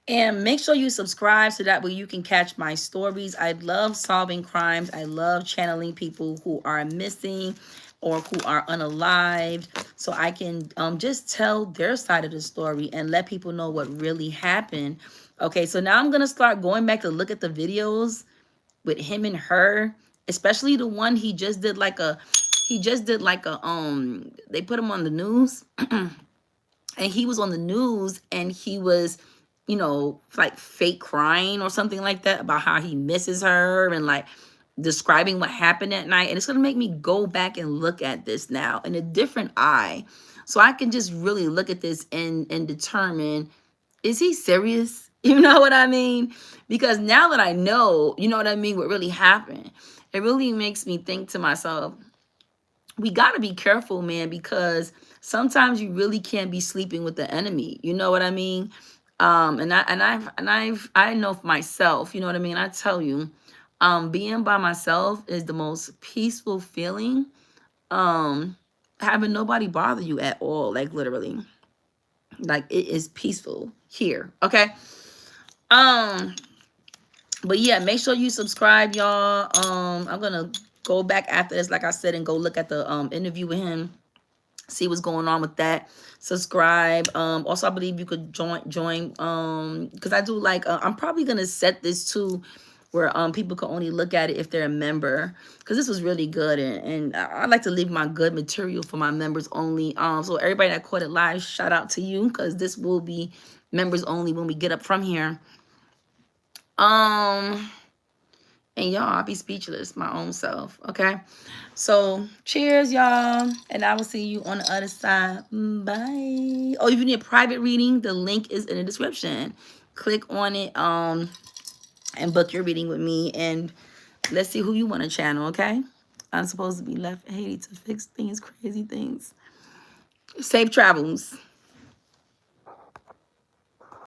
And make sure you subscribe so that way you can catch my stories. I love solving crimes. I love channeling people who are missing or who are unalived, so I can just tell their side of the story and let people know what really happened. Okay, so now I'm gonna start going back to look at the videos with him and her, especially the one he just did like a they put him on the news. And he was on the news and he was, you know, like fake crying or something like that about how he misses her and like describing what happened that night. And it's going to make me go back and look at this now in a different eye, so I can just really look at this and determine, is he serious? You know what I mean? Because now that I know, you know what I mean, what really happened, it really makes me think to myself, we got to be careful, man, because sometimes you really can't be sleeping with the enemy. You know what I mean? I know for myself, you know what I mean? I tell you, being by myself is the most peaceful feeling. Having nobody bother you at all, like literally. Like it is peaceful here. Okay. But yeah, make sure you subscribe, y'all. I'm gonna go back after this, like I said, and go look at the interview with him, see what's going on with that. Subscribe. Also, I believe you could join because I do like I'm probably gonna set this to where people can only look at it if they're a member, because this was really good, and I like to leave my good material for my members only. So everybody that caught it live, shout out to you, because this will be members only when we get up from here. And y'all, I'll be speechless, my own self. Okay. So cheers, y'all. And I will see you on the other side. Bye. Oh, if you need a private reading, the link is in the description. Click on it and book your reading with me. And let's see who you want to channel, okay? I'm supposed to be left in Haiti to fix things, crazy things. Safe travels.